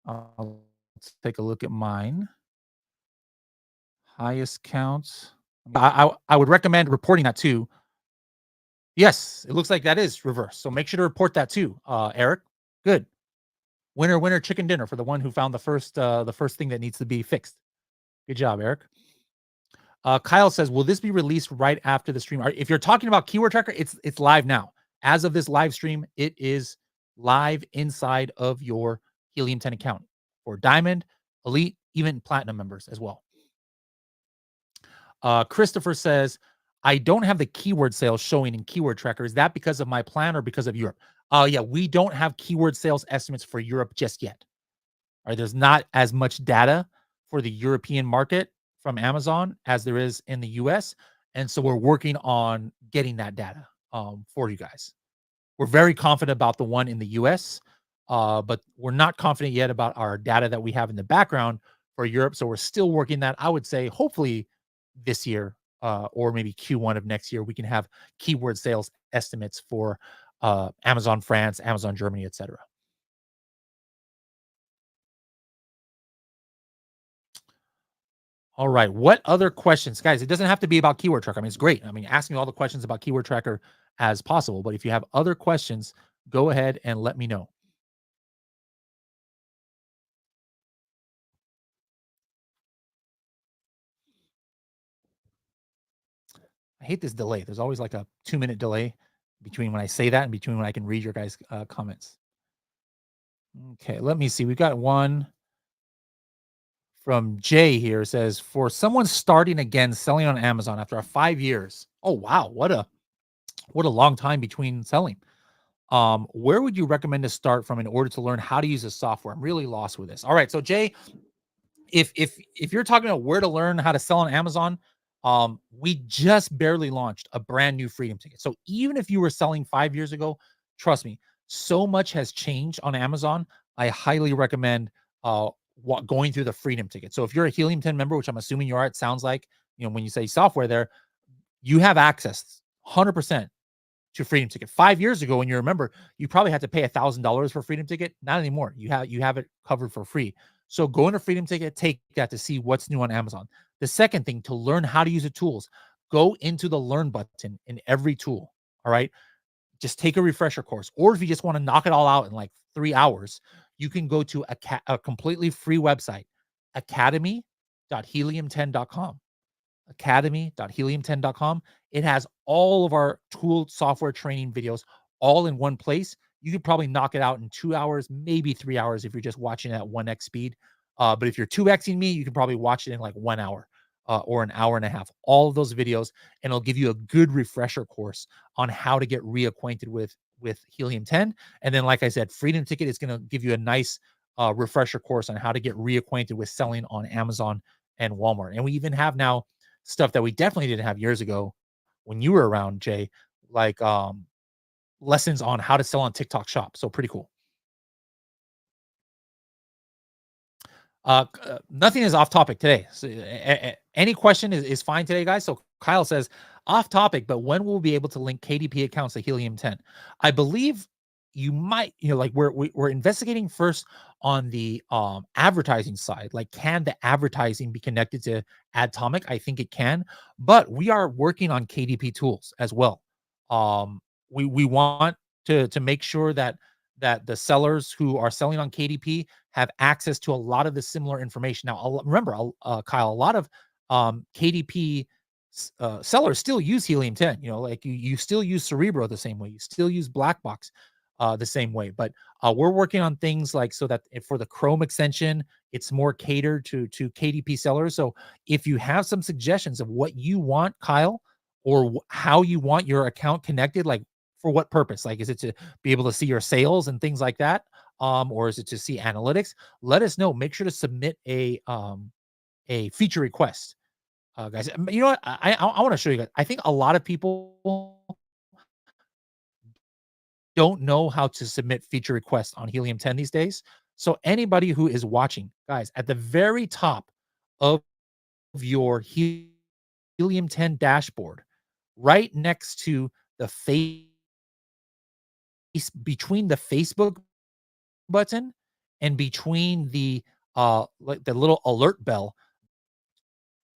Let's take a look at mine. Highest counts. I would recommend reporting that too. Yes, it looks like that is reverse. So make sure to report that too, Eric. Good. Winner, winner, chicken dinner for the one who found the first thing that needs to be fixed. Good job, Eric. Kyle says, "Will this be released right after the stream?" If you're talking about keyword tracker, it's live now. As of this live stream, it is live inside of your Helium 10 account for Diamond, Elite, even Platinum members as well. Christopher says, "I don't have the keyword sales showing in keyword tracker. Is that because of my plan or because of Europe?" Yeah, we don't have keyword sales estimates for Europe just yet. All right, there's not as much data for the European market from Amazon as there is in the US. And so we're working on getting that data for you guys. We're very confident about the one in the US, but we're not confident yet about our data that we have in the background for Europe. So we're still working that. I would say hopefully this year or maybe Q1 of next year, we can have keyword sales estimates for Amazon France, Amazon Germany, etc. All right. What other questions, guys? It doesn't have to be about keyword tracker. I mean, it's great. I mean, ask me all the questions about keyword tracker as possible. But if you have other questions, go ahead and let me know. I hate this delay. There's always like a 2-minute delay between when I say that and between when I can read your guys' comments. Okay, let me see. We've got one from Jay here. It says, for someone starting again selling on Amazon after 5 years. Oh wow, what a long time between selling. Where would you recommend to start from in order to learn how to use the software? I'm really lost with this. All right, so Jay, if you're talking about where to learn how to sell on Amazon, we just barely launched a brand new freedom ticket. So even if you were selling 5 years ago, trust me, so much has changed on Amazon. I highly recommend going through the freedom ticket. So if you're a Helium 10 member, which I'm assuming you are, it sounds like, when you say software there, you have access 100% to freedom ticket. 5 years ago, when you remember, you probably had to pay $1,000 for freedom ticket. Not anymore. You have it covered for free. So go into freedom ticket, take that to see what's new on Amazon. The second thing, to learn how to use the tools, go into the learn button in every tool. All right, just take a refresher course, or if you just want to knock it all out in like 3 hours, you can go to a completely free website, academy.helium10.com. academy.helium10.com. It has all of our tool software training videos all in one place. You could probably knock it out in 2 hours, maybe 3 hours if you're just watching at 1x speed. But if you're 2xing me, you can probably watch it in like 1 hour or an hour and a half. All of those videos, and it'll give you a good refresher course on how to get reacquainted with Helium 10. And then, like I said, Freedom Ticket is going to give you a nice refresher course on how to get reacquainted with selling on Amazon and Walmart. And we even have now stuff that we definitely didn't have years ago when you were around, Jay, like lessons on how to sell on TikTok Shop. So pretty cool. Nothing is off topic today. So, any question is fine today, guys. So Kyle says, off topic, but when will we be able to link KDP accounts to Helium 10? I believe you might, like we're investigating first on the advertising side. Like, can the advertising be connected to Adtomic? I think it can, but we are working on KDP tools as well. We want to make sure that the sellers who are selling on KDP have access to a lot of the similar information. Now, remember, Kyle, a lot of KDP sellers still use Helium 10. Like you still use Cerebro the same way. You still use Blackbox the same way. But we're working on things like so that for the Chrome extension, it's more catered to KDP sellers. So if you have some suggestions of what you want, Kyle, or how you want your account connected, like for what purpose? Like, is it to be able to see your sales and things like that? Or is it to see analytics? Let us know. Make sure to submit a feature request, guys. You know what? I want to show you guys. I think a lot of people don't know how to submit feature requests on Helium 10 these days. So anybody who is watching, guys, at the very top of your Helium 10 dashboard, right next to the face between the Facebook button and between the like the little alert bell,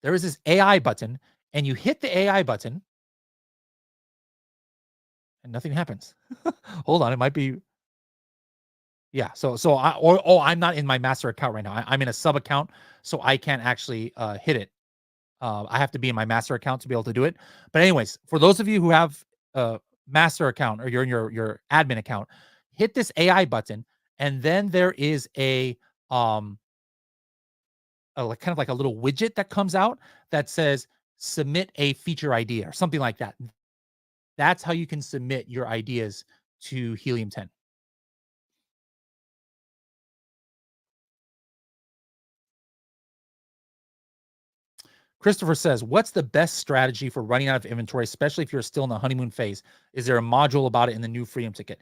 there is this AI button, and you hit the AI button and nothing happens. Hold on, it might be, yeah. I'm not in my master account right now. I'm in a sub account, so I can't actually hit it. I have to be in my master account to be able to do it. But anyways, for those of you who have a master account or you're in your admin account, hit this AI button, and then there is um like kind of like a little widget that comes out that says submit a feature idea or something like that. That's how you can submit your ideas to Helium 10. Christopher says, what's the best strategy for running out of inventory, especially if you're still in the honeymoon phase? Is there a module about it in the new Freedom Ticket?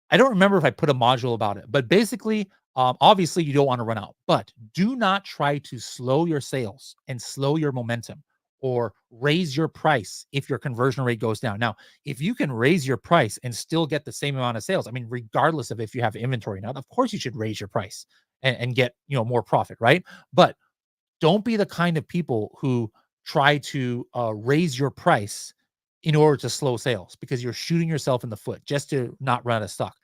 I don't remember if I put a module about it, but basically, obviously you don't want to run out, but do not try to slow your sales and slow your momentum or raise your price if your conversion rate goes down. Now, if you can raise your price and still get the same amount of sales, I mean, regardless of if you have inventory now, of course you should raise your price and get, more profit, right? But don't be the kind of people who try to raise your price in order to slow sales, because you're shooting yourself in the foot just to not run out of stock.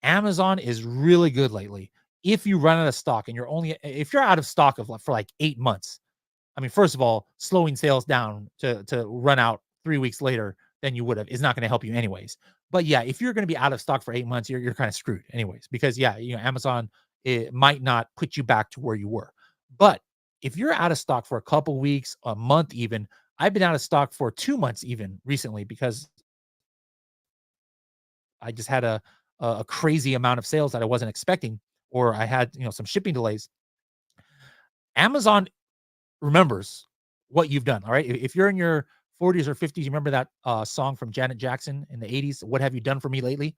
Amazon is really good lately. If you run out of stock and if you're out of stock for like 8 months, I mean, first of all, slowing sales down to run out 3 weeks later than you would have is not going to help you anyways. But yeah, if you're going to be out of stock for 8 months, you're kind of screwed anyways, because yeah, Amazon, it might not put you back to where you were. But if you're out of stock for a couple weeks, a month, even, I've been out of stock for 2 months even recently because I just had a crazy amount of sales that I wasn't expecting, or I had some shipping delays. Amazon remembers what you've done. All right. If you're in your 40s or 50s, you remember that song from Janet Jackson in the 80s, "What have you done for me lately?"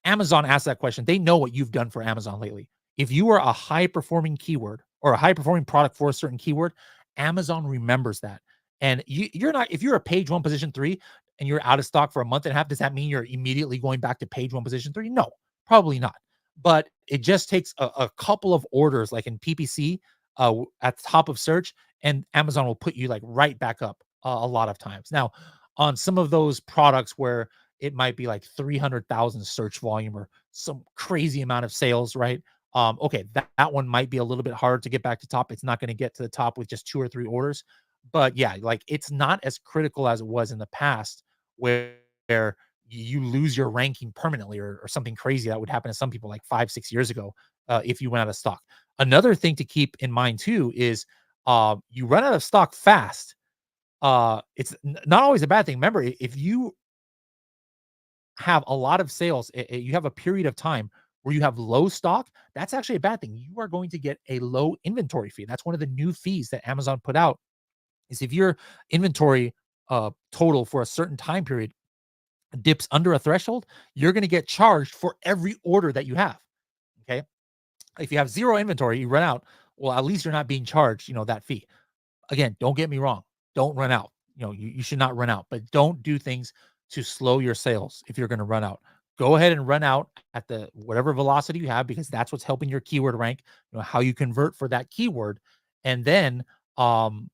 Amazon asks that question. They know what you've done for Amazon lately. If you are a high performing keyword or a high performing product for a certain keyword, Amazon remembers that. And you're not, if you're a page one, position three, and you're out of stock for a month and a half, does that mean you're immediately going back to page one, position three? No, probably not. But it just takes a couple of orders, like in PPC, at the top of search, and Amazon will put you like right back up a lot of times. Now, on some of those products where it might be like 300,000 search volume or some crazy amount of sales, right? Okay, that one might be a little bit hard to get back to top. It's not going to get to the top with just two or three orders. But yeah, like it's not as critical as it was in the past where you lose your ranking permanently, or something crazy that would happen to some people like 5, 6 years ago, if you went out of stock. Another thing to keep in mind too is you run out of stock fast. It's not always a bad thing. Remember, if you have a lot of sales, you have a period of time where you have low stock, that's actually a bad thing. You are going to get a low inventory fee. That's one of the new fees that Amazon put out, is if your inventory total for a certain time period dips under a threshold, you're going to get charged for every order that you have. Okay. If you have zero inventory, you run out. Well, at least you're not being charged, that fee. Again, don't get me wrong. Don't run out. You should not run out, but don't do things to slow your sales if you're going to run out. Go ahead and run out at the whatever velocity you have, because that's what's helping your keyword rank, how you convert for that keyword. And then um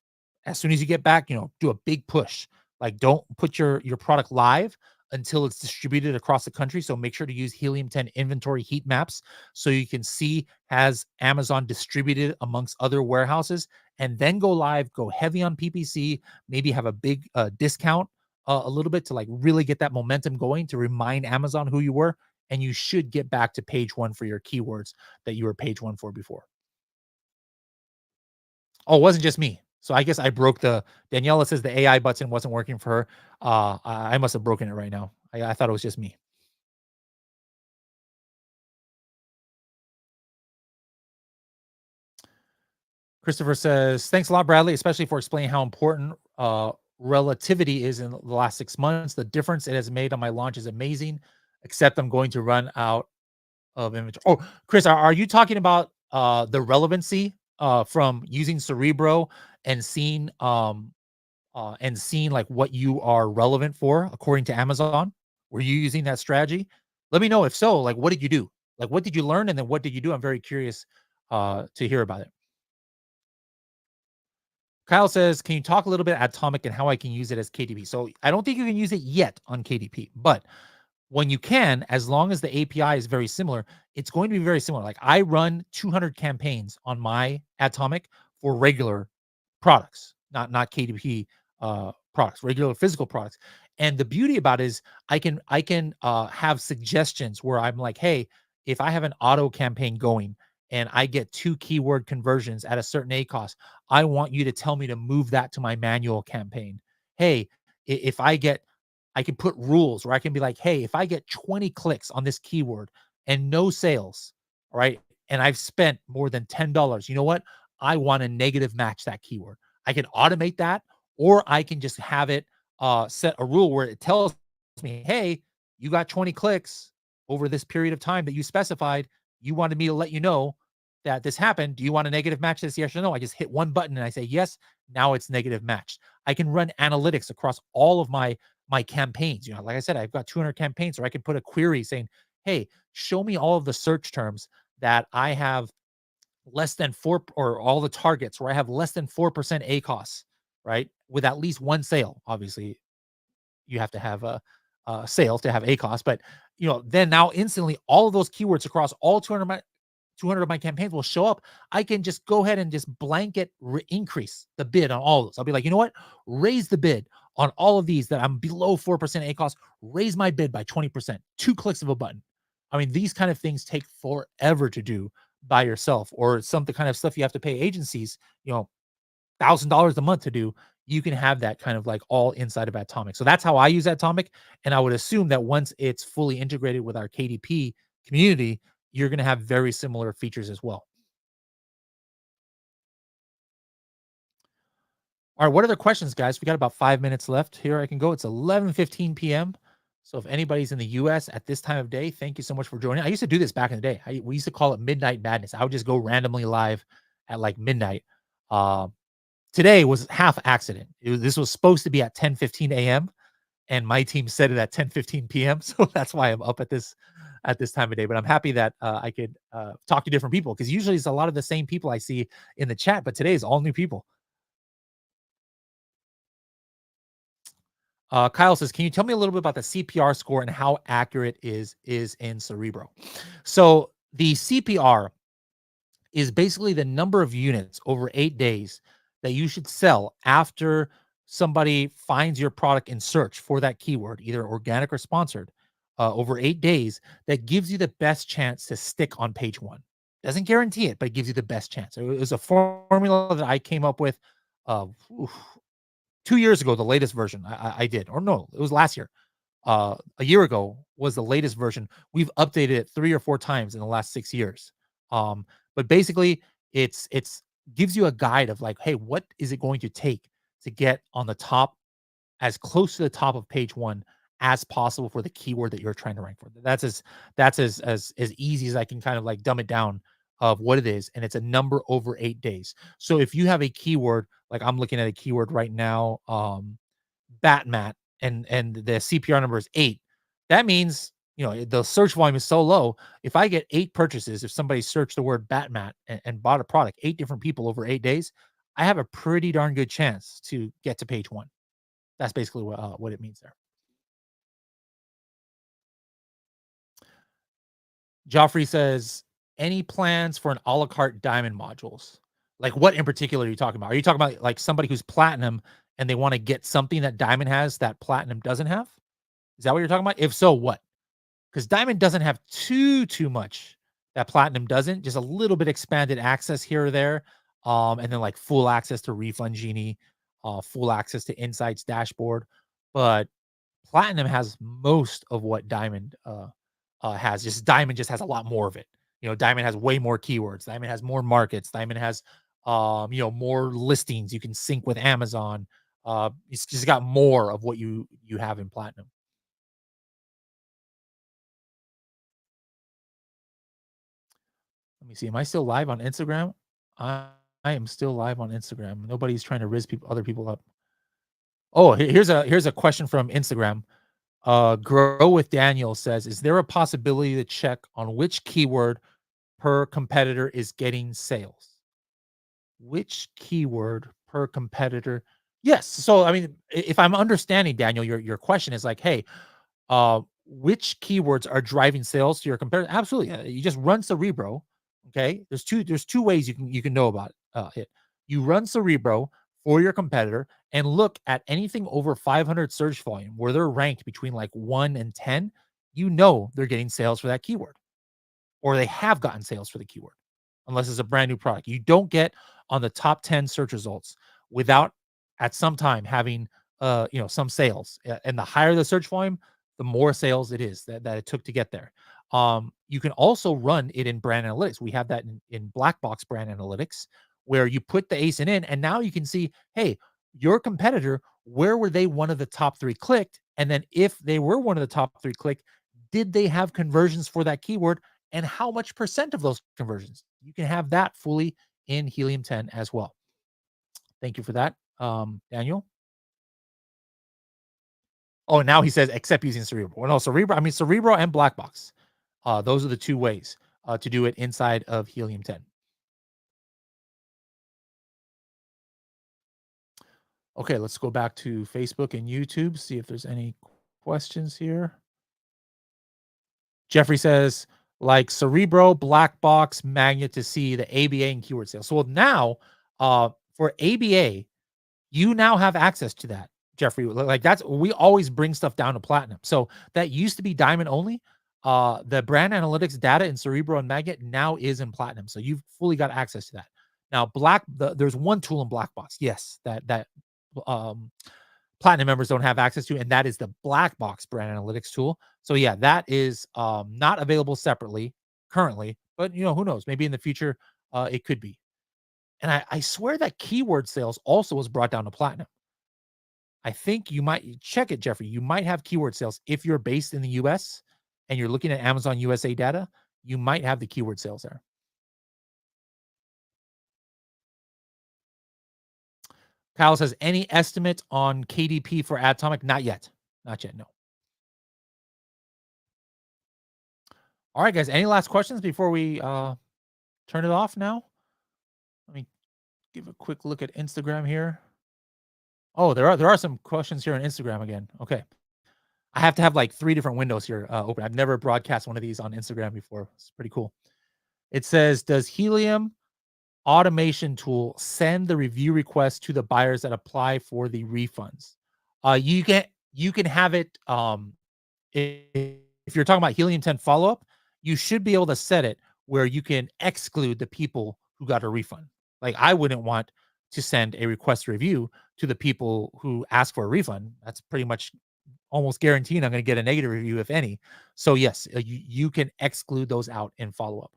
as soon as you get back, do a big push. Like, don't put your product live until it's distributed across the country. So make sure to use Helium 10 inventory heat maps so you can see, has Amazon distributed amongst other warehouses, and then go live, go heavy on PPC, maybe have a big discount a little bit to like really get that momentum going, to remind Amazon who you were. And you should get back to page one for your keywords that you were page one for before. Oh, it wasn't just me. So I guess I broke Daniela says the AI button wasn't working for her. I must have broken it right now. I thought it was just me. Christopher says, "Thanks a lot, Bradley, especially for explaining how important relativity is in the last 6 months. The difference it has made on my launch is amazing, except I'm going to run out of inventory." Oh, Chris, are you talking about the relevancy from using Cerebro and seeing like what you are relevant for according to Amazon? Were you using that strategy? Let me know if so. Like, what did you do? Like, what did you learn, and then what did you do? I'm very curious to hear about it. Kyle says, "Can you talk a little bit Atomic and how I can use it as KDP?" So I don't think you can use it yet on KDP, but when you can, as long as the API is very similar, it's going to be very similar. Like, I run 200 campaigns on my Atomic for regular products, not KDP products, regular physical products. And the beauty about it is I can have suggestions where I'm like, hey, if I have an auto campaign going and I get 2 keyword conversions at a certain A cost, I want you to tell me to move that to my manual campaign. Hey, if I can put rules where I can be like, hey, if I get 20 clicks on this keyword and no sales, all right, and I've spent more than $10, you know what? I want to negative match that keyword. I can automate that, or I can just have it set a rule where it tells me, hey, you got 20 clicks over this period of time that you specified. You wanted me to let you know that this happened. Do you want to negative match this? Yes or no? I just hit one button and I say yes. Now it's negative matched. I can run analytics across all of my campaigns. Like I said, I've got 200 campaigns, or I can put a query saying, hey, show me all of the search terms that I have less than four, or all the targets where I have less than 4% ACOS, right? With at least one sale. Obviously, you have to have a sale to have ACOS, but then now instantly all of those keywords across all 200 200 of my campaigns will show up, I can just go ahead and just blanket increase the bid on all of those. I'll be like, you know what? Raise the bid on all of these that I'm below 4% ACOS, raise my bid by 20%, 2 clicks of a button. I mean, these kind of things take forever to do by yourself, or some the kind of stuff you have to pay agencies, $1,000 a month to do. You can have that kind of like all inside of Atomic. So that's how I use Atomic. And I would assume that once it's fully integrated with our KDP community, you're going to have very similar features as well. All right, what other questions, guys? We got about 5 minutes left. Here I can go. It's 11:15 p.m. So if anybody's in the U.S. at this time of day, thank you so much for joining. I used to do this back in the day. We used to call it Midnight Madness. I would just go randomly live at like midnight. Uh, Today was half accident. This was supposed to be at 10:15 a.m. and my team set it at 10:15 p.m. So that's why I'm up at this time of day. But I'm happy that I could talk to different people, because usually it's a lot of the same people I see in the chat, but today is all new people. Kyle says, "Can you tell me a little bit about the CPR score and how accurate is in Cerebro?" So the CPR is basically the number of units over 8 days that you should sell after somebody finds your product in search for that keyword, either organic or sponsored, over 8 days. That gives you the best chance to stick on page one. Doesn't guarantee it, but it gives you the best chance. It was a formula that I came up with uh, 2 years ago, the latest version I did, or no, it was last year. A year ago was the latest version. We've updated it 3 or 4 times in the last 6 years. But basically, it's gives you a guide of like, hey, what is it going to take to get on the top, as close to the top of page one as possible for the keyword that you're trying to rank for. That's as easy as I can kind of like dumb it down of what it is, and it's a number over 8 days. So if you have a keyword, like I'm looking at a keyword right now, Batmat, and the CPR number is 8, that means, the search volume is so low. If I get 8 purchases, if somebody searched the word Batmat and bought a product, 8 different people over 8 days, I have a pretty darn good chance to get to page one. That's basically what it means there. Joffrey says, any plans for an a la carte diamond modules? Like, what in particular are you talking about? Are you talking about like somebody who's platinum and they want to get something that diamond has that platinum doesn't have? Is that what you're talking about? If so, what? Because diamond doesn't have too much that platinum doesn't. Just a little bit expanded access here or there, and then like full access to Refund Genie, full access to Insights dashboard. But platinum has most of what diamond has. Just diamond just has a lot more of it. Diamond has way more keywords. Diamond has more markets. Diamond has more listings you can sync with Amazon. It's just got more of what you have in platinum. Let me see. Am I still live on Instagram? I, I am still live on Instagram. Nobody's trying to riz other people up. Oh, here's a question from Instagram. Grow with Daniel says, is there a possibility to check on which keyword per competitor is getting sales? Which keyword per competitor? Yes. So I mean, if I'm understanding, Daniel, your question is like, hey, which keywords are driving sales to your competitor? Absolutely. You just run Cerebro. Okay. There's two ways you can know about it. You run Cerebro for your competitor and look at anything over 500 search volume where they're ranked between like 1 and 10. They're getting sales for that keyword, or they have gotten sales for the keyword, unless it's a brand new product. You don't get on the top 10 search results without at some time having some sales. And the higher the search volume, the more sales it is that it took to get there. You can also run it in brand analytics. We have that in black box brand analytics, where you put the ASIN in and now you can see, hey, your competitor, where were they one of the top 3 clicked? And then if they were one of the top 3 clicked, did they have conversions for that keyword? And how much percent of those conversions? You can have that fully in Helium 10 as well. Thank you for that, Daniel. Oh, now he says, except using Cerebro. Well, no, Cerebro and Blackbox. Those are the 2 ways to do it inside of Helium 10. Okay, let's go back to Facebook and YouTube, see if there's any questions here. Jeffrey says, like Cerebro, Black Box, Magnet to see the ABA and keyword sales. So now, for ABA, you now have access to that, Jeffrey. Like that's we always bring stuff down to platinum. So that used to be diamond only. The brand analytics data in Cerebro and Magnet now is in platinum. So you've fully got access to that. Now, there's one tool in Black Box, yes, that um platinum members don't have access to, and that is the Black Box brand analytics tool. So yeah, that is not available separately currently, but who knows? Maybe in the future it could be. And I swear that keyword sales also was brought down to platinum. I think you might check it, Jeffrey. You might have keyword sales if you're based in the US and you're looking at Amazon USA data. You might have the keyword sales there. Kyle says, any estimate on KDP for Atomic? Not yet. Not yet. No. All right, guys. Any last questions before we turn it off now? Let me give a quick look at Instagram here. Oh, there are some questions here on Instagram again. Okay. I have to have like 3 different windows here open. I've never broadcast one of these on Instagram before. It's pretty cool. It says, does Helium automation tool send the review request to the buyers that apply for the refunds? You can have it if you're talking about Helium 10 follow-up, you should be able to set it where you can exclude the people who got a refund. Like I wouldn't want to send a request review to the people who ask for a refund. That's pretty much almost guaranteed I'm going to get a negative review, if any. So yes, you can exclude those out in follow-up.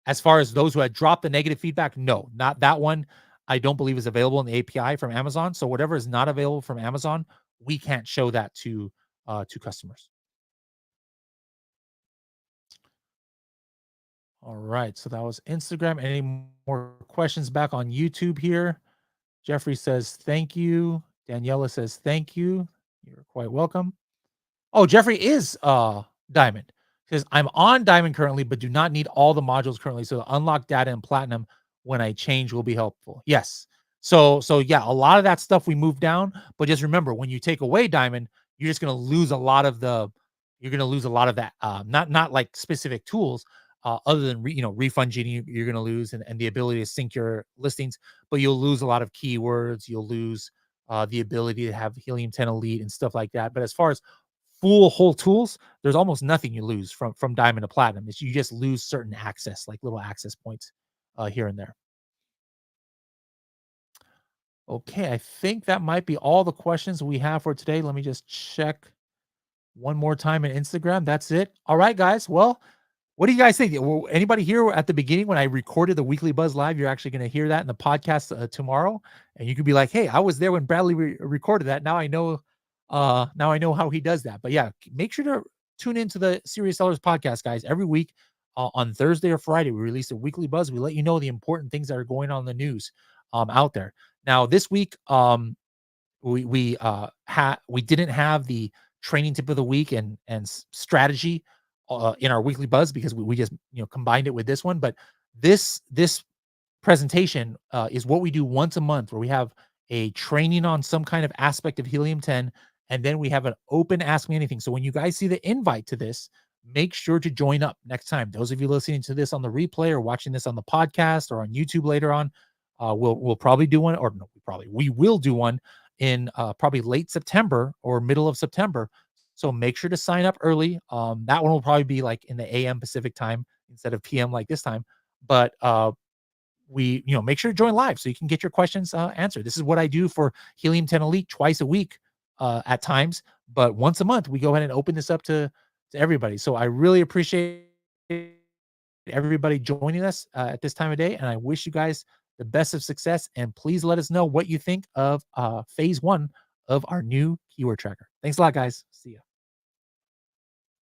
As far as those who had dropped the negative feedback, no, not that one. I don't believe is available in the API from Amazon. So whatever is not available from Amazon, we can't show that to customers. All right, so that was Instagram. Any more questions back on YouTube here? Jeffrey says thank you. Daniela says thank you. You're quite welcome. Oh, Jeffrey is Diamond. Says I'm on Diamond currently, but do not need all the modules currently. So the unlock data in Platinum when I change will be helpful. Yes. So yeah, a lot of that stuff we move down, but just remember when you take away Diamond, you're just gonna lose a lot of that. Not like specific tools, other than refund genie, you're gonna lose and the ability to sync your listings, but you'll lose a lot of keywords. You'll lose the ability to have Helium 10 Elite and stuff like that. But as far as whole tools, there's almost nothing you lose from diamond to platinum. You just lose certain access, like little access points here and there. Okay, I think that might be all the questions we have for today. Let me just check one more time in Instagram. That's it. All right, guys. Well, what do you guys think? Anybody here at the beginning when I recorded the Weekly Buzz Live? You're actually going to hear that in the podcast tomorrow, and you could be like, "Hey, I was there when Bradley recorded that. Now I know. Now I know how he does that." But yeah, make sure to tune into the Serious Sellers podcast, guys. Every week on Thursday or Friday, we release a Weekly Buzz. We let you know the important things that are going on in the news out there. Now this week, we didn't have the training tip of the week and strategy in our weekly buzz because we just combined it with this one. But this presentation is what we do once a month, where we have a training on some kind of aspect of Helium 10, and then we have an open Ask Me Anything. So when you guys see the invite to this, make sure to join up next time. Those of you listening to this on the replay or watching this on the podcast or on YouTube later on, we'll probably do one, or no, we will do one in probably late September or middle of September. So make sure to sign up early. That one will probably be like in the AM Pacific time instead of PM like this time. But make sure to join live so you can get your questions answered. This is what I do for Helium 10 Elite twice a week at times, but once a month we go ahead and open this up to everybody. So I really appreciate everybody joining us at this time of day, and I wish you guys the best of success. And please let us know what you think of phase 1 of our new keyword tracker. Thanks a lot, guys. See ya.